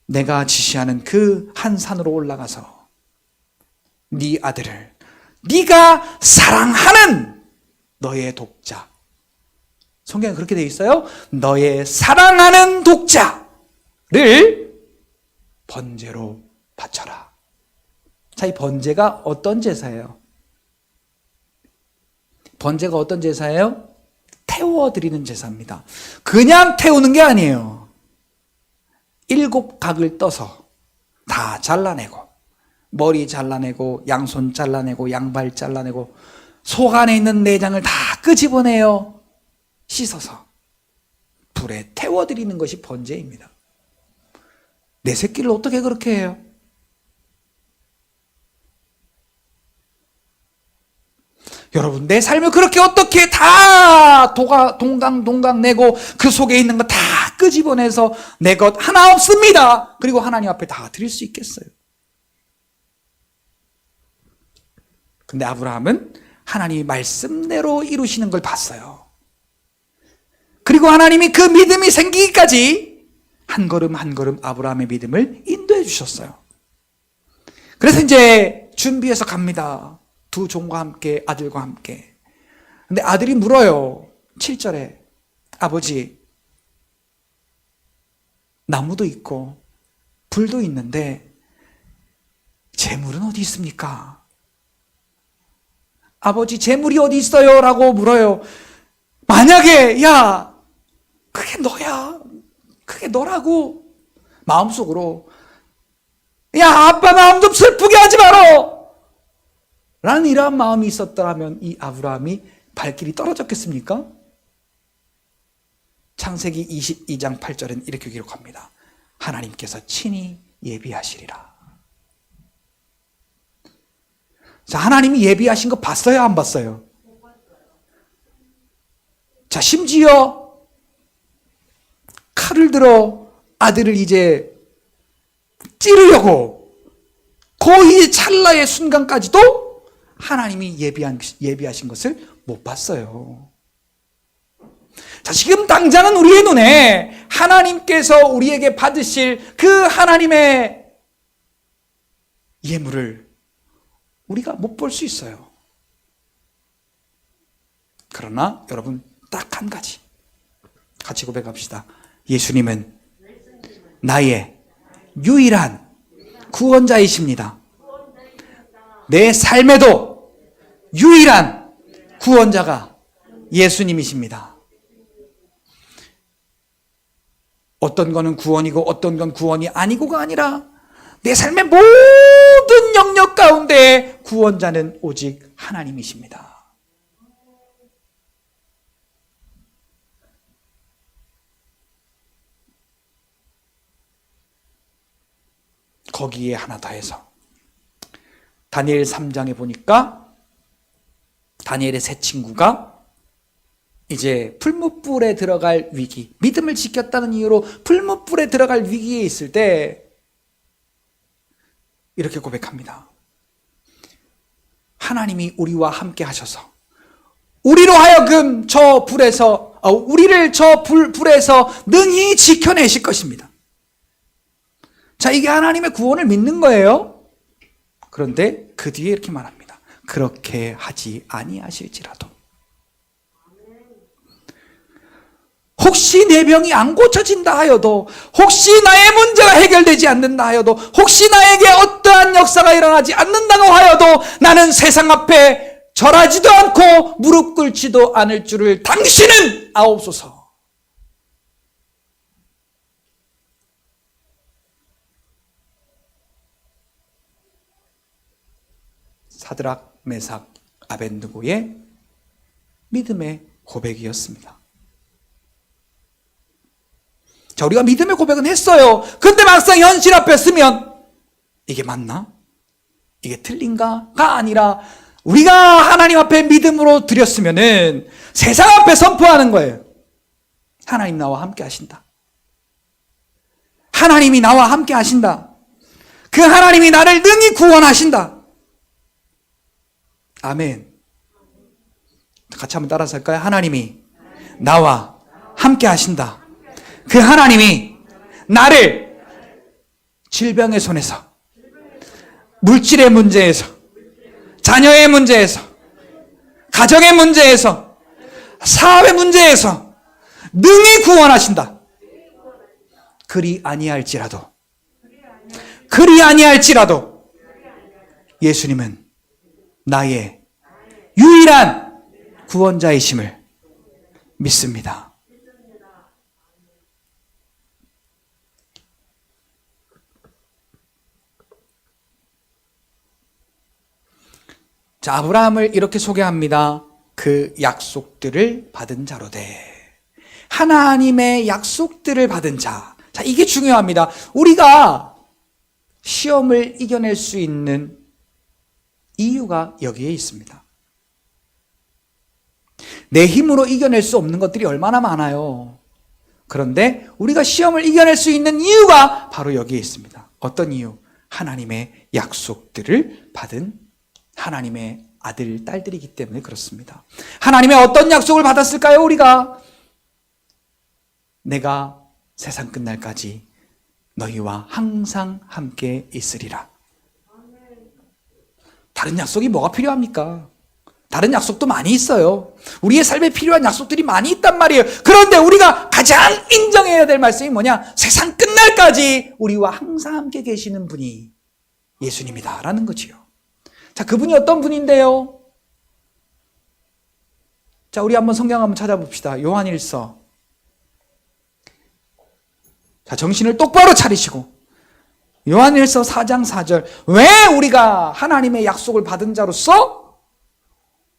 내가 지시하는 그 한 산으로 올라가서 네 아들을 네가 사랑하는 너의 독자, 성경에 그렇게 되어 있어요. 너의 사랑하는 독자를 번제로 바쳐라. 자, 이 번제가 어떤 제사예요? 번제가 어떤 제사예요? 태워드리는 제사입니다. 그냥 태우는 게 아니에요. 7각을 떠서 다 잘라내고, 머리 잘라내고, 양손 잘라내고, 양발 잘라내고, 속 안에 있는 내장을 다 끄집어내요. 씻어서 불에 태워드리는 것이 번제입니다. 내 새끼를 어떻게 그렇게 해요? 여러분, 내 삶을 그렇게 어떻게 다 동강 내고 그 속에 있는 거 다 끄집어내서 내 것 하나 없습니다, 그리고 하나님 앞에 다 드릴 수 있겠어요? 근데 아브라함은 하나님이 말씀대로 이루시는 걸 봤어요. 그리고 하나님이 그 믿음이 생기기까지 한 걸음 한 걸음 아브라함의 믿음을 인도해 주셨어요. 그래서 이제 준비해서 갑니다. 두 종과 함께, 아들과 함께. 근데 아들이 물어요. 7절에 아버지, 나무도 있고 불도 있는데 재물은 어디 있습니까? 아버지, 재물이 어디 있어요? 라고 물어요. 만약에 야, 그게 너야, 그게 너라고 마음속으로, 야, 아빠 마음 좀 슬프게 하지 마라 라는 이러한 마음이 있었더라면 이 아브라함이 발길이 떨어졌겠습니까? 창세기 22장 8절은 이렇게 기록합니다. 하나님께서 친히 예비하시리라. 자, 하나님이 예비하신 거 봤어요, 안 봤어요? 자, 심지어 칼을 들어 아들을 이제 찌르려고 거의 찰나의 순간까지도 하나님이 예비하신 것을 못 봤어요. 자, 지금 당장은 우리의 눈에 하나님께서 우리에게 받으실 그 하나님의 예물을 우리가 못 볼 수 있어요. 그러나 여러분, 딱 한 가지 같이 고백합시다. 예수님은 나의 유일한 구원자이십니다. 내 삶에도 유일한 구원자가 예수님이십니다. 어떤 거는 구원이고 어떤 건 구원이 아니고가 아니라 내 삶의 모든 영역 가운데 구원자는 오직 하나님이십니다. 거기에 하나 더해서 다니엘 3장에 보니까 다니엘의 세 친구가 이제 풀무불에 들어갈 위기, 믿음을 지켰다는 이유로 풀무불에 들어갈 위기에 있을 때 이렇게 고백합니다. 하나님이 우리와 함께 하셔서 우리로 하여금 우리를 저 불에서 능히 지켜내실 것입니다. 자, 이게 하나님의 구원을 믿는 거예요. 그런데 그 뒤에 이렇게 말합니다. 그렇게 하지 아니하실지라도, 혹시 내 병이 안 고쳐진다 하여도, 혹시 나의 문제가 해결되지 않는다 하여도, 혹시 나에게 어떠한 역사가 일어나지 않는다고 하여도 나는 세상 앞에 절하지도 않고 무릎 꿇지도 않을 줄을 당신은 아옵소서. 사드락, 메삭, 아벳느고의 믿음의 고백이었습니다. 자, 우리가 믿음의 고백은 했어요. 근데 막상 현실 앞에 서면 이게 맞나? 이게 틀린가?가 아니라 우리가 하나님 앞에 믿음으로 드렸으면은 세상 앞에 선포하는 거예요. 하나님 나와 함께 하신다. 하나님이 나와 함께 하신다. 그 하나님이 나를 능히 구원하신다. 아멘. 같이 한번 따라서 할까요? 하나님이 나와 함께 하신다. 그 하나님이 나를 질병의 손에서, 물질의 문제에서, 자녀의 문제에서, 가정의 문제에서, 사업의 문제에서 능히 구원하신다. 그리 아니할지라도 예수님은 나의 유일한 구원자이심을 믿습니다. 자, 아브라함을 이렇게 소개합니다. 그 약속들을 받은 자로되. 하나님의 약속들을 받은 자. 자, 이게 중요합니다. 우리가 시험을 이겨낼 수 있는 이유가 여기에 있습니다. 내 힘으로 이겨낼 수 없는 것들이 얼마나 많아요. 그런데 우리가 시험을 이겨낼 수 있는 이유가 바로 여기에 있습니다. 어떤 이유? 하나님의 약속들을 받은 하나님의 아들, 딸들이기 때문에 그렇습니다. 하나님의 어떤 약속을 받았을까요, 우리가? 내가 세상 끝날까지 너희와 항상 함께 있으리라. 다른 약속이 뭐가 필요합니까? 다른 약속도 많이 있어요. 우리의 삶에 필요한 약속들이 많이 있단 말이에요. 그런데 우리가 가장 인정해야 될 말씀이 뭐냐? 세상 끝날까지 우리와 항상 함께 계시는 분이 예수님이다라는 거지요. 자, 그분이 어떤 분인데요? 자, 우리 한번 성경 한번 찾아봅시다. 요한일서. 자, 정신을 똑바로 차리시고 요한일서 4장 4절. 왜 우리가 하나님의 약속을 받은 자로서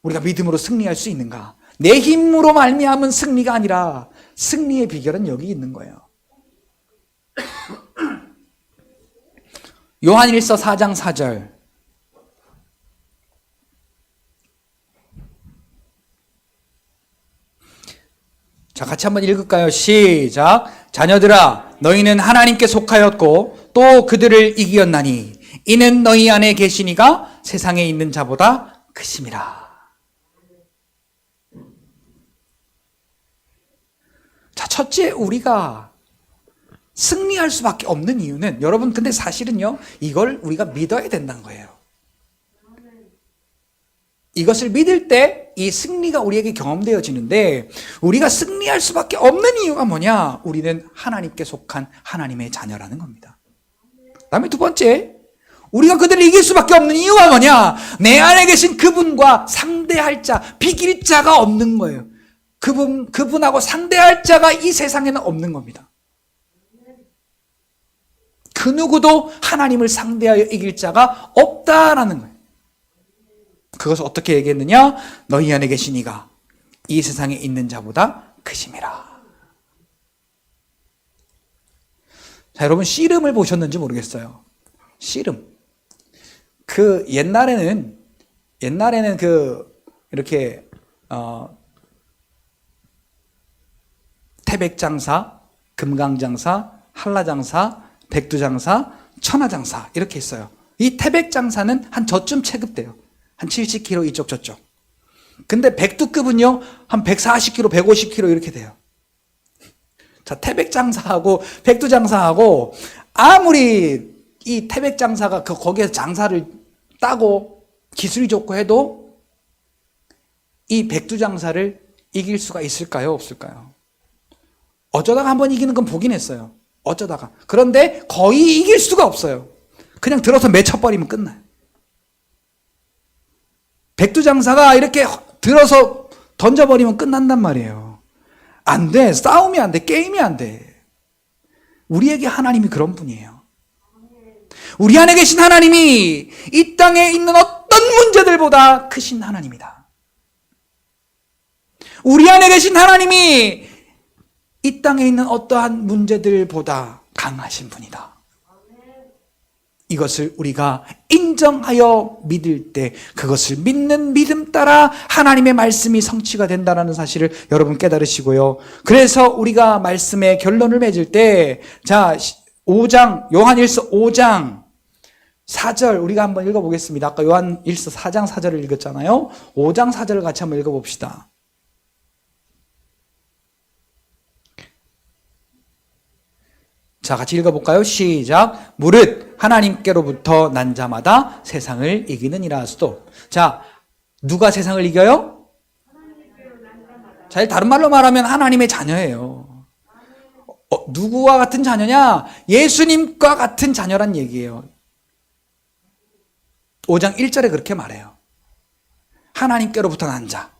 우리가 믿음으로 승리할 수 있는가? 내 힘으로 말미암은 승리가 아니라 승리의 비결은 여기 있는 거예요. 요한일서 4장 4절. 자, 같이 한번 읽을까요? 시작. 자녀들아, 너희는 하나님께 속하였고 또 그들을 이기었나니 이는 너희 안에 계시니가 세상에 있는 자보다 크심이라. 자, 첫째, 우리가 승리할 수밖에 없는 이유는, 여러분, 근데 사실은요, 이걸 우리가 믿어야 된다는 거예요. 이것을 믿을 때 이 승리가 우리에게 경험되어지는데, 우리가 승리할 수밖에 없는 이유가 뭐냐? 우리는 하나님께 속한 하나님의 자녀라는 겁니다. 그 다음에 두 번째, 우리가 그들을 이길 수밖에 없는 이유가 뭐냐? 내 안에 계신 그분과 상대할 자, 비길 자가 없는 거예요. 그분하고 상대할 자가 이 세상에는 없는 겁니다. 그 누구도 하나님을 상대하여 이길 자가 없다라는 거예요. 그것을 어떻게 얘기했느냐? 너희 안에 계신 이가 이 세상에 있는 자보다 크심이라. 자, 여러분, 씨름을 보셨는지 모르겠어요. 씨름. 옛날에는 이렇게 태백장사, 금강장사, 한라장사, 백두장사, 천하장사 이렇게 있어요. 이 태백장사는 한 저쯤 체급돼요. 한 70kg 이쪽 저쪽. 근데 백두급은요 한 140kg, 150kg 이렇게 돼요. 자, 태백장사하고 백두장사하고 아무리 이 태백장사가 거기에서 장사를 따고 기술이 좋고 해도 이 백두장사를 이길 수가 있을까요? 없을까요? 어쩌다가 한번 이기는 건 보긴 했어요. 어쩌다가. 그런데 거의 이길 수가 없어요. 그냥 들어서 맺혀버리면 끝나요. 백두장사가 이렇게 들어서 던져버리면 끝난단 말이에요. 안 돼. 싸움이 안 돼. 게임이 안 돼. 우리에게 하나님이 그런 분이에요. 우리 안에 계신 하나님이 이 땅에 있는 어떤 문제들보다 크신 하나님이다. 우리 안에 계신 하나님이 이 땅에 있는 어떠한 문제들보다 강하신 분이다. 이것을 우리가 인정하여 믿을 때 그것을 믿는 믿음 따라 하나님의 말씀이 성취가 된다는 사실을 여러분 깨달으시고요. 그래서 우리가 말씀의 결론을 맺을 때, 자, 5장, 요한일서 5장 4절 우리가 한번 읽어보겠습니다. 아까 요한일서 4장 4절을 읽었잖아요. 5장 4절을 같이 한번 읽어봅시다. 자, 같이 읽어볼까요? 시작. 무릇 하나님께로부터 난 자마다 세상을 이기느니라. 스톱. 자, 누가 세상을 이겨요? 자, 다른 말로 말하면 하나님의 자녀예요. 누구와 같은 자녀냐? 예수님과 같은 자녀란 얘기예요. 5장 1절에 그렇게 말해요. 하나님께로부터 난 자.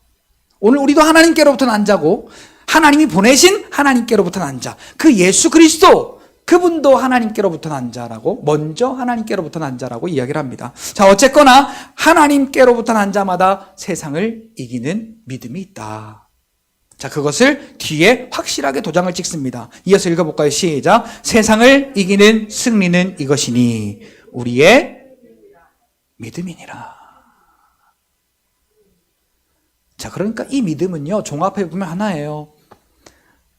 오늘 우리도 하나님께로부터 난 자고 하나님이 보내신 하나님께로부터 난 자. 그 예수 그리스도 그분도 하나님께로부터 난 자라고, 먼저 하나님께로부터 난 자라고 이야기를 합니다. 자, 어쨌거나 하나님께로부터 난 자마다 세상을 이기는 믿음이 있다. 자, 그것을 뒤에 확실하게 도장을 찍습니다. 이어서 읽어볼까요? 시작. 세상을 이기는 승리는 이것이니 우리의 믿음이니라. 자, 그러니까 이 믿음은요, 종합해 보면 하나예요.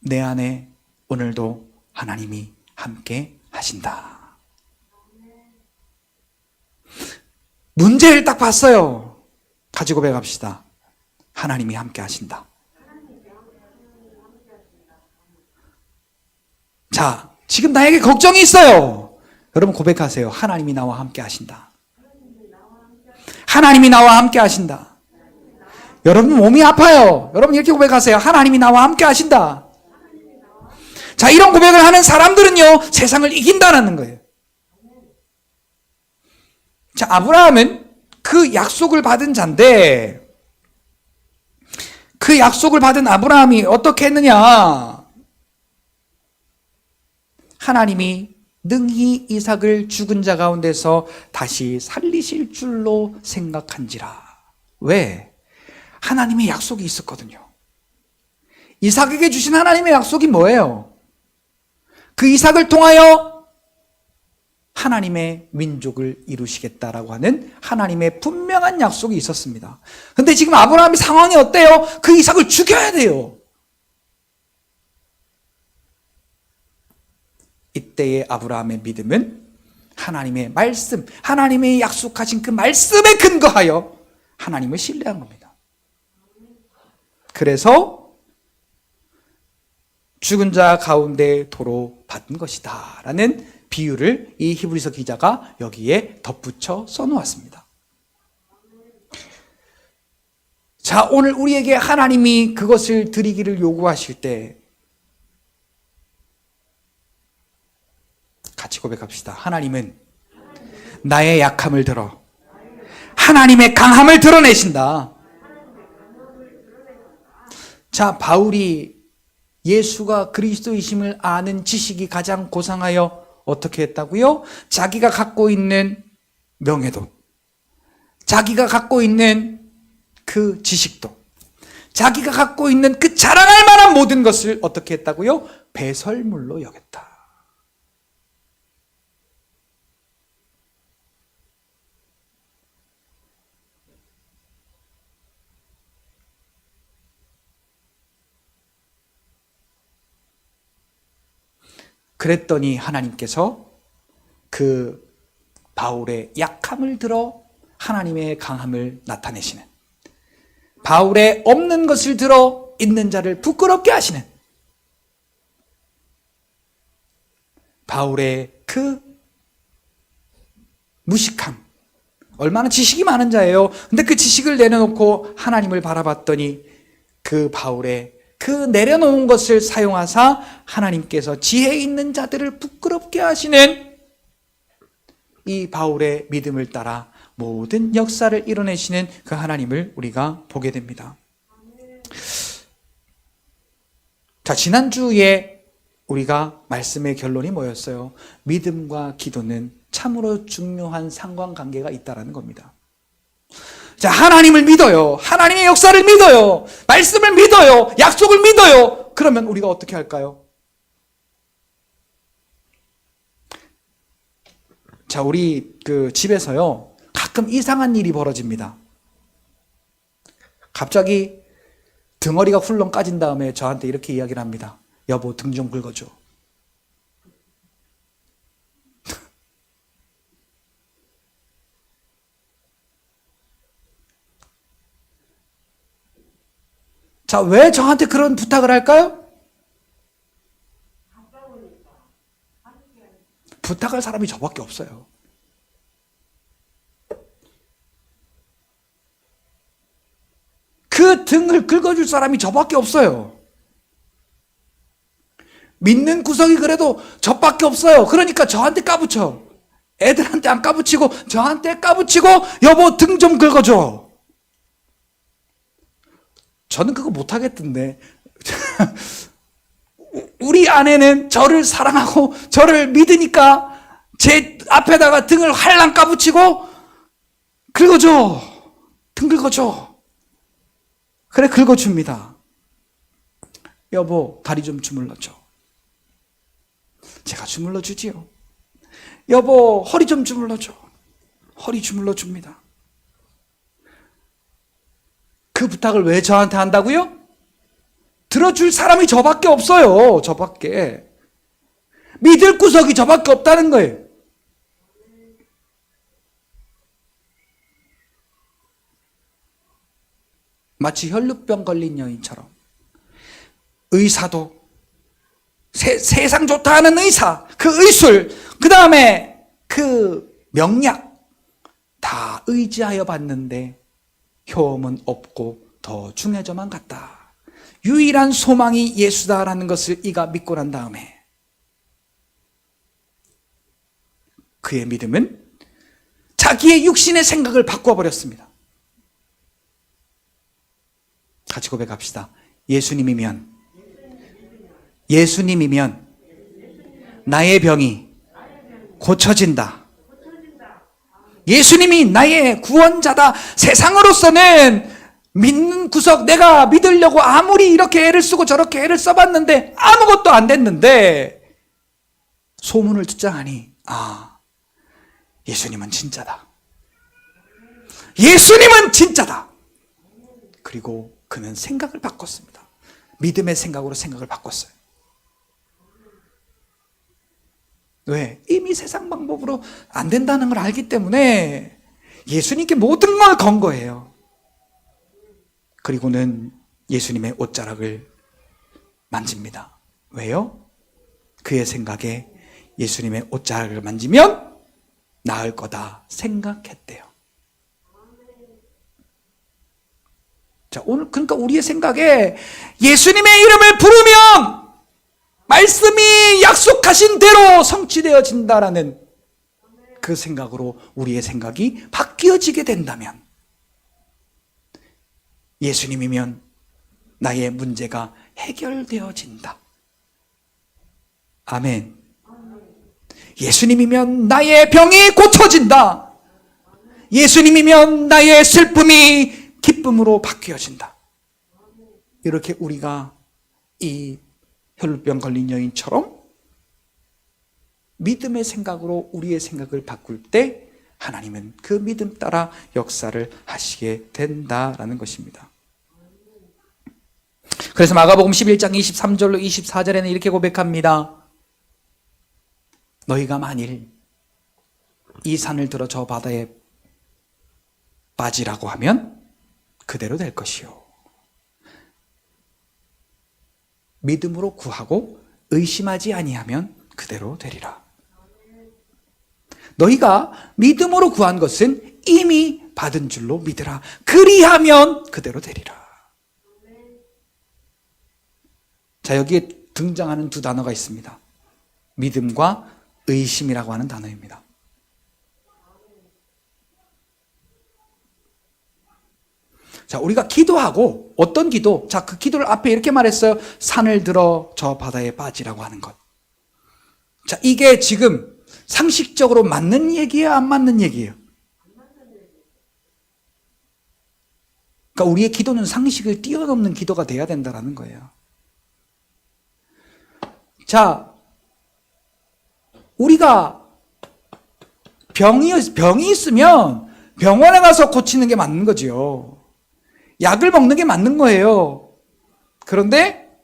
내 안에 오늘도 하나님이 함께 하신다. 문제를 딱 봤어요. 가지고 고백합시다. 하나님이 함께 하신다. 자, 지금 나에게 걱정이 있어요. 여러분 고백하세요. 하나님이 나와 함께 하신다. 하나님이 나와 함께 하신다. 여러분 몸이 아파요. 여러분 이렇게 고백하세요. 하나님이 나와 함께 하신다. 자, 이런 고백을 하는 사람들은요, 세상을 이긴다는 거예요. 자, 아브라함은 그 약속을 받은 자인데, 그 약속을 받은 아브라함이 어떻게 했느냐? 하나님이 능히 이삭을 죽은 자 가운데서 다시 살리실 줄로 생각한지라. 왜? 하나님의 약속이 있었거든요. 이삭에게 주신 하나님의 약속이 뭐예요? 그 이삭을 통하여 하나님의 민족을 이루시겠다라고 하는 하나님의 분명한 약속이 있었습니다. 근데 지금 아브라함의 상황이 어때요? 그 이삭을 죽여야 돼요. 이때의 아브라함의 믿음은 하나님의 말씀, 하나님의 약속하신 그 말씀에 근거하여 하나님을 신뢰한 겁니다. 그래서 죽은 자 가운데 도로 받은 것이다 라는 비유를 이 히브리서 기자가 여기에 덧붙여 써놓았습니다. 자, 오늘 우리에게 하나님이 그것을 드리기를 요구하실 때 같이 고백합시다. 하나님은 나의 약함을 들어 하나님의 강함을 드러내신다. 자, 바울이 예수가 그리스도이심을 아는 지식이 가장 고상하여 어떻게 했다고요? 자기가 갖고 있는 명예도, 자기가 갖고 있는 그 지식도, 자기가 갖고 있는 그 자랑할 만한 모든 것을 어떻게 했다고요? 배설물로 여겼다. 그랬더니 하나님께서 그 바울의 약함을 들어 하나님의 강함을 나타내시는, 바울의 없는 것을 들어 있는 자를 부끄럽게 하시는, 바울의 그 무식함, 얼마나 지식이 많은 자예요. 근데 그 지식을 내려놓고 하나님을 바라봤더니 그 바울의 그 내려놓은 것을 사용하사 하나님께서 지혜 있는 자들을 부끄럽게 하시는 이 바울의 믿음을 따라 모든 역사를 이뤄내시는 그 하나님을 우리가 보게 됩니다. 자, 지난주에 우리가 말씀의 결론이 뭐였어요? 믿음과 기도는 참으로 중요한 상관관계가 있다는 겁니다. 자, 하나님을 믿어요. 하나님의 역사를 믿어요. 말씀을 믿어요. 약속을 믿어요. 그러면 우리가 어떻게 할까요? 자, 우리 그 집에서요, 가끔 이상한 일이 벌어집니다. 갑자기 등어리가 훌렁 까진 다음에 저한테 이렇게 이야기를 합니다. 여보, 등 좀 긁어줘. 자, 왜 저한테 그런 부탁을 할까요? 부탁할 사람이 저밖에 없어요. 그 등을 긁어줄 사람이 저밖에 없어요. 믿는 구석이 그래도 저밖에 없어요. 그러니까 저한테 까붙여. 애들한테 안 까붙이고 저한테 까붙이고, 여보 등 좀 긁어줘. 저는 그거 못하겠던데. 우리 아내는 저를 사랑하고 저를 믿으니까 제 앞에다가 등을 활랑 까붙이고, 긁어줘. 등 긁어줘. 그래, 긁어줍니다. 여보, 다리 좀 주물러줘. 제가 주물러주지요. 여보, 허리 좀 주물러줘. 허리 주물러줍니다. 그 부탁을 왜 저한테 한다고요? 들어줄 사람이 저밖에 없어요. 저밖에. 믿을 구석이 저밖에 없다는 거예요. 마치 혈루병 걸린 여인처럼 의사도 세상 좋다 하는 의사, 그 의술, 그 다음에 그 명약 다 의지하여 봤는데 효험은 없고 더 중해져만 갔다. 유일한 소망이 예수다라는 것을 이가 믿고 난 다음에 그의 믿음은 자기의 육신의 생각을 바꿔버렸습니다. 같이 고백합시다. 예수님이면 나의 병이 고쳐진다. 예수님이 나의 구원자다. 세상으로서는 믿는 구석, 내가 믿으려고 아무리 이렇게 애를 쓰고 저렇게 애를 써봤는데 아무것도 안 됐는데 소문을 듣자하니 예수님은 진짜다. 예수님은 진짜다. 그리고 그는 생각을 바꿨습니다. 믿음의 생각으로 생각을 바꿨어요. 왜? 이미 세상 방법으로 안 된다는 걸 알기 때문에 예수님께 모든 걸 건 거예요. 그리고는 예수님의 옷자락을 만집니다. 왜요? 그의 생각에 예수님의 옷자락을 만지면 나을 거다 생각했대요. 자, 오늘 그러니까 우리의 생각에 예수님의 이름을 부르면 말씀이 약속하신 대로 성취되어진다라는 그 생각으로 우리의 생각이 바뀌어지게 된다면 예수님이면 나의 문제가 해결되어진다. 아멘. 예수님이면 나의 병이 고쳐진다. 예수님이면 나의 슬픔이 기쁨으로 바뀌어진다. 이렇게 우리가 이 혈루병 걸린 여인처럼 믿음의 생각으로 우리의 생각을 바꿀 때 하나님은 그 믿음 따라 역사를 하시게 된다라는 것입니다. 그래서 마가복음 11장 23절로 24절에는 이렇게 고백합니다. 너희가 만일 이 산을 들어 저 바다에 빠지라고 하면 그대로 될 것이요. 믿음으로 구하고 의심하지 아니하면 그대로 되리라. 너희가 믿음으로 구한 것은 이미 받은 줄로 믿으라. 그리하면 그대로 되리라. 자, 여기에 등장하는 두 단어가 있습니다. 믿음과 의심이라고 하는 단어입니다. 자, 우리가 기도하고 어떤 기도? 자, 그 기도를 앞에 이렇게 말했어요. 산을 들어 저 바다에 빠지라고 하는 것. 자, 이게 지금 상식적으로 맞는 얘기예요, 안 맞는 얘기예요? 그러니까 우리의 기도는 상식을 뛰어넘는 기도가 돼야 된다는 거예요. 자, 우리가 병이 있으면 병원에 가서 고치는 게 맞는 거지요. 약을 먹는 게 맞는 거예요. 그런데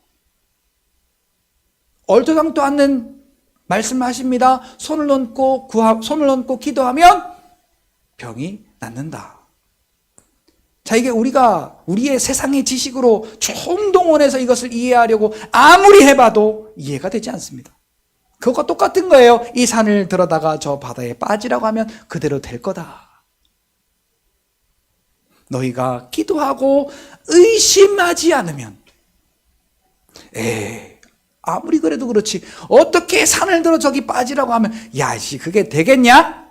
얼토당토 않는 말씀하십니다. 손을 얹고 기도하면 병이 낫는다. 자, 이게 우리의 세상의 지식으로 총동원해서 이것을 이해하려고 아무리 해봐도 이해가 되지 않습니다. 그것과 똑같은 거예요. 이 산을 들어다가 저 바다에 빠지라고 하면 그대로 될 거다. 너희가 기도하고 의심하지 않으면, 아무리 그래도 그렇지 어떻게 산을 들어 저기 빠지라고 하면 그게 되겠냐?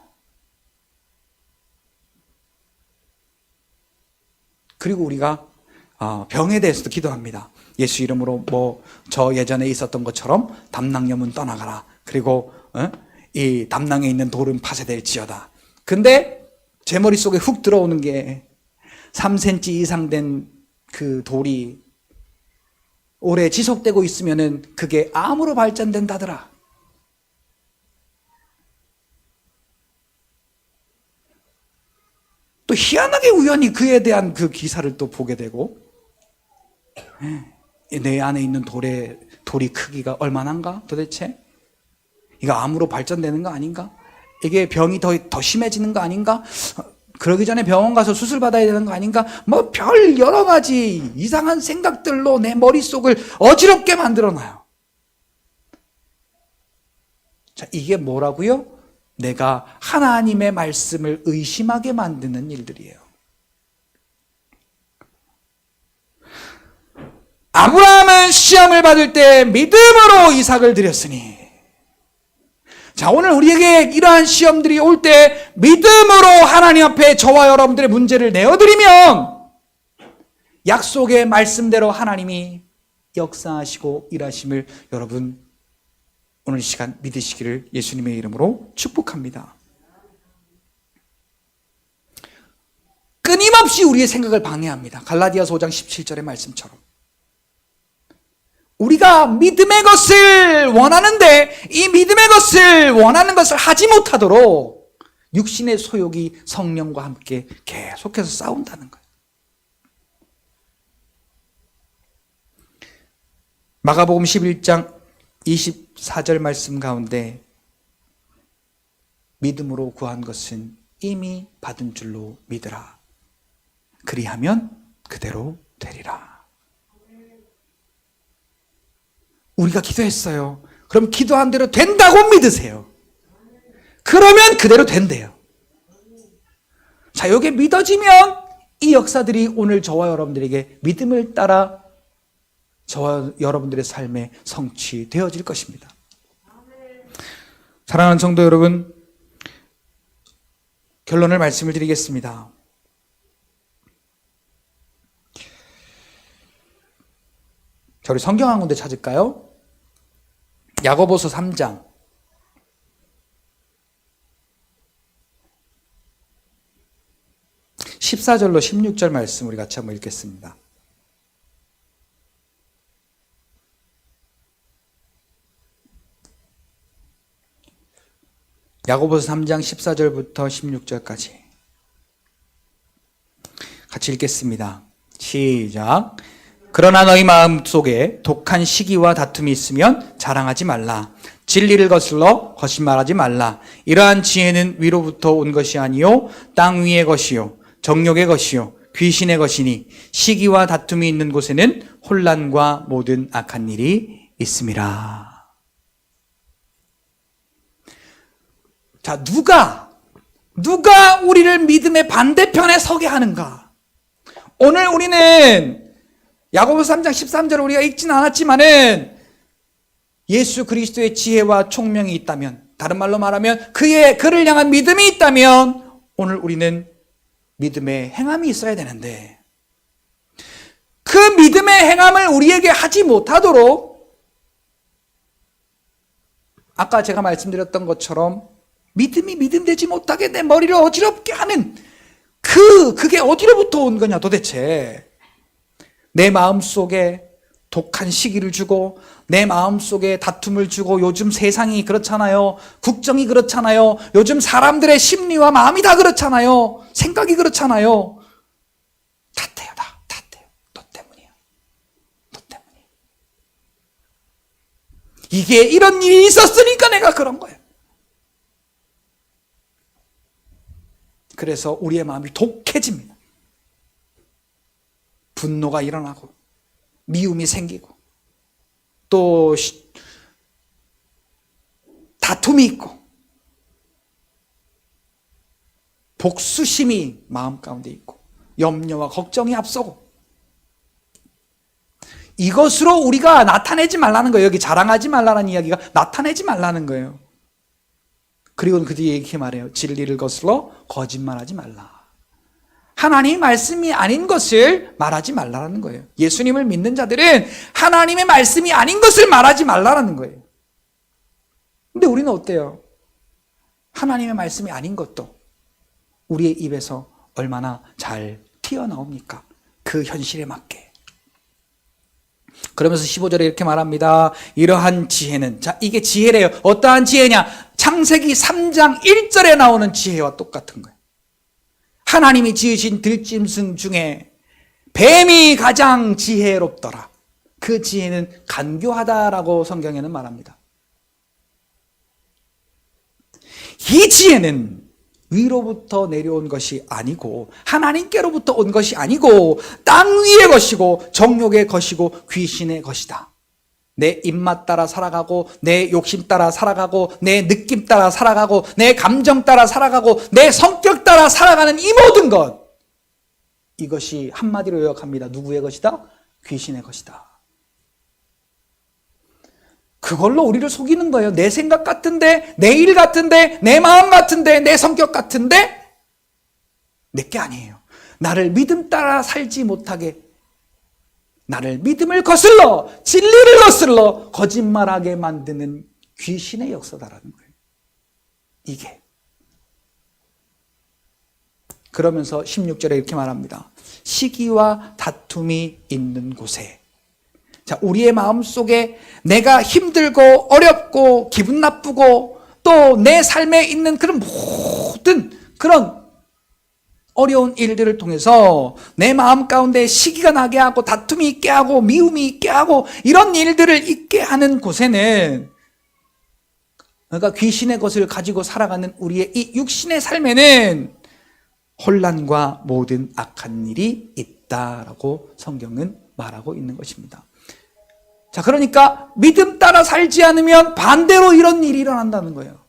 그리고 우리가 병에 대해서도 기도합니다. 예수 이름으로 저 예전에 있었던 것처럼 담낭염은 떠나가라. 그리고 이 담낭에 있는 돌은 파쇄될지어다. 근데 제 머릿속에 훅 들어오는 게 3cm 이상 된 그 돌이 오래 지속되고 있으면은 그게 암으로 발전된다더라. 또 또 희한하게 우연히 그에 대한 그 기사를 또 보게 되고, 내 안에 있는 돌이 크기가 얼마나인가 도대체? 이거 암으로 발전되는 거 아닌가? 이게 병이 더 심해지는 거 아닌가? 그러기 전에 병원 가서 수술 받아야 되는 거 아닌가? 뭐 별 여러 가지 이상한 생각들로 내 머릿속을 어지럽게 만들어놔요. 자, 이게 뭐라고요? 내가 하나님의 말씀을 의심하게 만드는 일들이에요. 아브라함은 시험을 받을 때 믿음으로 이삭을 드렸으니, 자, 오늘 우리에게 이러한 시험들이 올 때 믿음으로 하나님 앞에 저와 여러분들의 문제를 내어드리면 약속의 말씀대로 하나님이 역사하시고 일하심을 여러분 오늘 이 시간 믿으시기를 예수님의 이름으로 축복합니다. 끊임없이 우리의 생각을 방해합니다. 갈라디아서 5장 17절의 말씀처럼. 우리가 믿음의 것을 원하는데 이 믿음의 것을 원하는 것을 하지 못하도록 육신의 소욕이 성령과 함께 계속해서 싸운다는 거예요. 마가복음 11장 24절 말씀 가운데 믿음으로 구한 것은 이미 받은 줄로 믿으라. 그리하면 그대로 되리라. 우리가 기도했어요. 그럼 기도한 대로 된다고 믿으세요. 그러면 그대로 된대요. 자, 이게 믿어지면 이 역사들이 오늘 저와 여러분들에게 믿음을 따라 저와 여러분들의 삶에 성취되어질 것입니다. 사랑하는 성도 여러분, 결론을 말씀을 드리겠습니다. 자, 우리 성경 한 군데 찾을까요? 야고보서 3장 14절로 16절 말씀 우리 같이 한번 읽겠습니다. 야고보서 3장 14절부터 16절까지 같이 읽겠습니다. 시작. 그러나 너희 마음속에 독한 시기와 다툼이 있으면 자랑하지 말라. 진리를 거슬러 거짓말하지 말라. 이러한 지혜는 위로부터 온 것이 아니요 땅 위의 것이요 정욕의 것이요 귀신의 것이니 시기와 다툼이 있는 곳에는 혼란과 모든 악한 일이 있음이라. 자, 누가 우리를 믿음의 반대편에 서게 하는가? 오늘 우리는 야고보서 3장 13절을 우리가 읽지는 않았지만은 예수 그리스도의 지혜와 총명이 있다면, 다른 말로 말하면 그를 향한 믿음이 있다면 오늘 우리는 믿음의 행함이 있어야 되는데, 그 믿음의 행함을 우리에게 하지 못하도록 아까 제가 말씀드렸던 것처럼 믿음이 믿음되지 못하게 내 머리를 어지럽게 하는 그게 어디로부터 온 거냐 도대체. 내 마음속에 독한 시기를 주고 내 마음속에 다툼을 주고, 요즘 세상이 그렇잖아요. 국정이 그렇잖아요. 요즘 사람들의 심리와 마음이 다 그렇잖아요. 생각이 그렇잖아요. 탓해요. 탓해요. 너 때문이야. 이게 이런 일이 있었으니까 내가 그런 거야. 그래서 우리의 마음이 독해집니다. 분노가 일어나고 미움이 생기고 또 다툼이 있고 복수심이 마음 가운데 있고 염려와 걱정이 앞서고, 이것으로 우리가 나타내지 말라는 거예요. 여기 자랑하지 말라는 이야기가 나타내지 말라는 거예요. 그리고 그 뒤에 이렇게 말해요. 진리를 거슬러 거짓말하지 말라. 하나님의 말씀이 아닌 것을 말하지 말라는 거예요. 예수님을 믿는 자들은 하나님의 말씀이 아닌 것을 말하지 말라는 거예요. 근데 우리는 어때요? 하나님의 말씀이 아닌 것도 우리의 입에서 얼마나 잘 튀어나옵니까? 그 현실에 맞게. 그러면서 15절에 이렇게 말합니다. 이러한 지혜는, 자, 이게 지혜래요. 어떠한 지혜냐? 창세기 3장 1절에 나오는 지혜와 똑같은 거예요. 하나님이 지으신 들짐승 중에 뱀이 가장 지혜롭더라. 그 지혜는 간교하다라고 성경에는 말합니다. 이 지혜는 위로부터 내려온 것이 아니고 하나님께로부터 온 것이 아니고 땅 위의 것이고 정욕의 것이고 귀신의 것이다. 내 입맛 따라 살아가고 내 욕심 따라 살아가고 내 느낌 따라 살아가고 내 감정 따라 살아가고 내 성격 따라 살아가는 이 모든 것, 이것이 한마디로 요약합니다. 누구의 것이다? 귀신의 것이다. 그걸로 우리를 속이는 거예요. 내 생각 같은데, 내 일 같은데, 내 마음 같은데, 내 성격 같은데 내게 아니에요. 나를 믿음 따라 살지 못하게, 나를 믿음을 거슬러 진리를 거슬러 거짓말하게 만드는 귀신의 역사다라는 거예요. 이게. 그러면서 16절에 이렇게 말합니다. 시기와 다툼이 있는 곳에. 자, 우리의 마음속에 내가 힘들고 어렵고 기분 나쁘고 또 내 삶에 있는 그런 모든 그런 어려운 일들을 통해서 내 마음 가운데 시기가 나게 하고 다툼이 있게 하고 미움이 있게 하고 이런 일들을 있게 하는 곳에는, 그러니까 귀신의 것을 가지고 살아가는 우리의 이 육신의 삶에는 혼란과 모든 악한 일이 있다라고 성경은 말하고 있는 것입니다. 자, 그러니까 믿음 따라 살지 않으면 반대로 이런 일이 일어난다는 거예요.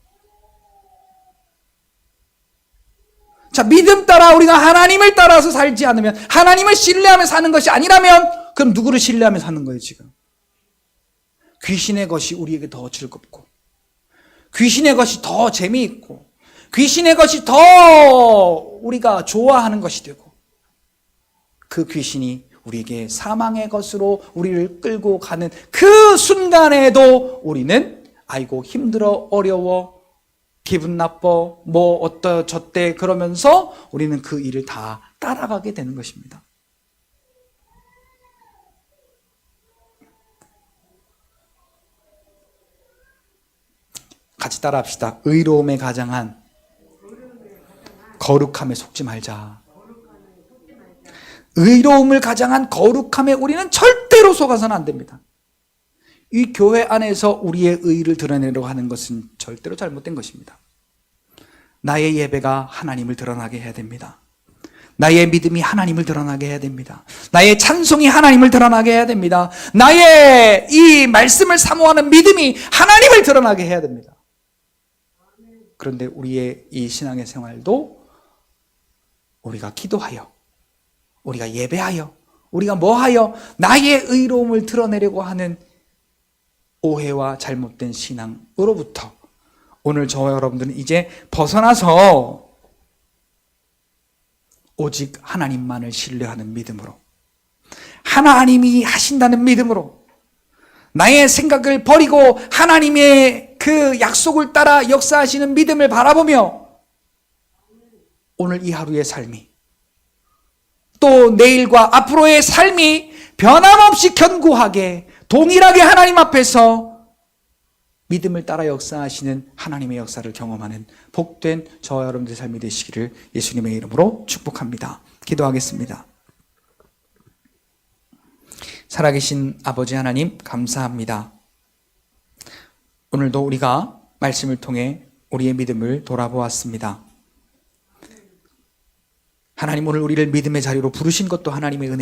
자, 믿음 따라 우리가 하나님을 따라서 살지 않으면, 하나님을 신뢰하며 사는 것이 아니라면, 그럼 누구를 신뢰하며 사는 거예요, 지금? 귀신의 것이 우리에게 더 즐겁고, 귀신의 것이 더 재미있고, 귀신의 것이 더 우리가 좋아하는 것이 되고, 그 귀신이 우리에게 사망의 것으로 우리를 끌고 가는 그 순간에도 우리는 아이고 힘들어, 어려워, 기분 나빠, 뭐 어떠저때 그러면서 우리는 그 일을 다 따라가게 되는 것입니다. 같이 따라합시다. 의로움에 가장한 거룩함에 속지 말자. 의로움을 가장한 거룩함에 우리는 절대로 속아서는 안 됩니다. 이 교회 안에서 우리의 의를 드러내려고 하는 것은 절대로 잘못된 것입니다. 나의 예배가 하나님을 드러나게 해야 됩니다. 나의 믿음이 하나님을 드러나게 해야 됩니다. 나의 찬송이 하나님을 드러나게 해야 됩니다. 나의 이 말씀을 사모하는 믿음이 하나님을 드러나게 해야 됩니다. 그런데 우리의 이 신앙의 생활도 우리가 기도하여, 우리가 예배하여, 우리가 뭐하여 나의 의로움을 드러내려고 하는 오해와 잘못된 신앙으로부터 오늘 저와 여러분들은 이제 벗어나서 오직 하나님만을 신뢰하는 믿음으로, 하나님이 하신다는 믿음으로 나의 생각을 버리고 하나님의 그 약속을 따라 역사하시는 믿음을 바라보며 오늘 이 하루의 삶이, 또 내일과 앞으로의 삶이 변함없이 견고하게 동일하게 하나님 앞에서 믿음을 따라 역사하시는 하나님의 역사를 경험하는 복된 저와 여러분들의 삶이 되시기를 예수님의 이름으로 축복합니다. 기도하겠습니다. 살아계신 아버지 하나님, 감사합니다. 오늘도 우리가 말씀을 통해 우리의 믿음을 돌아보았습니다. 하나님, 오늘 우리를 믿음의 자리로 부르신 것도 하나님의 은혜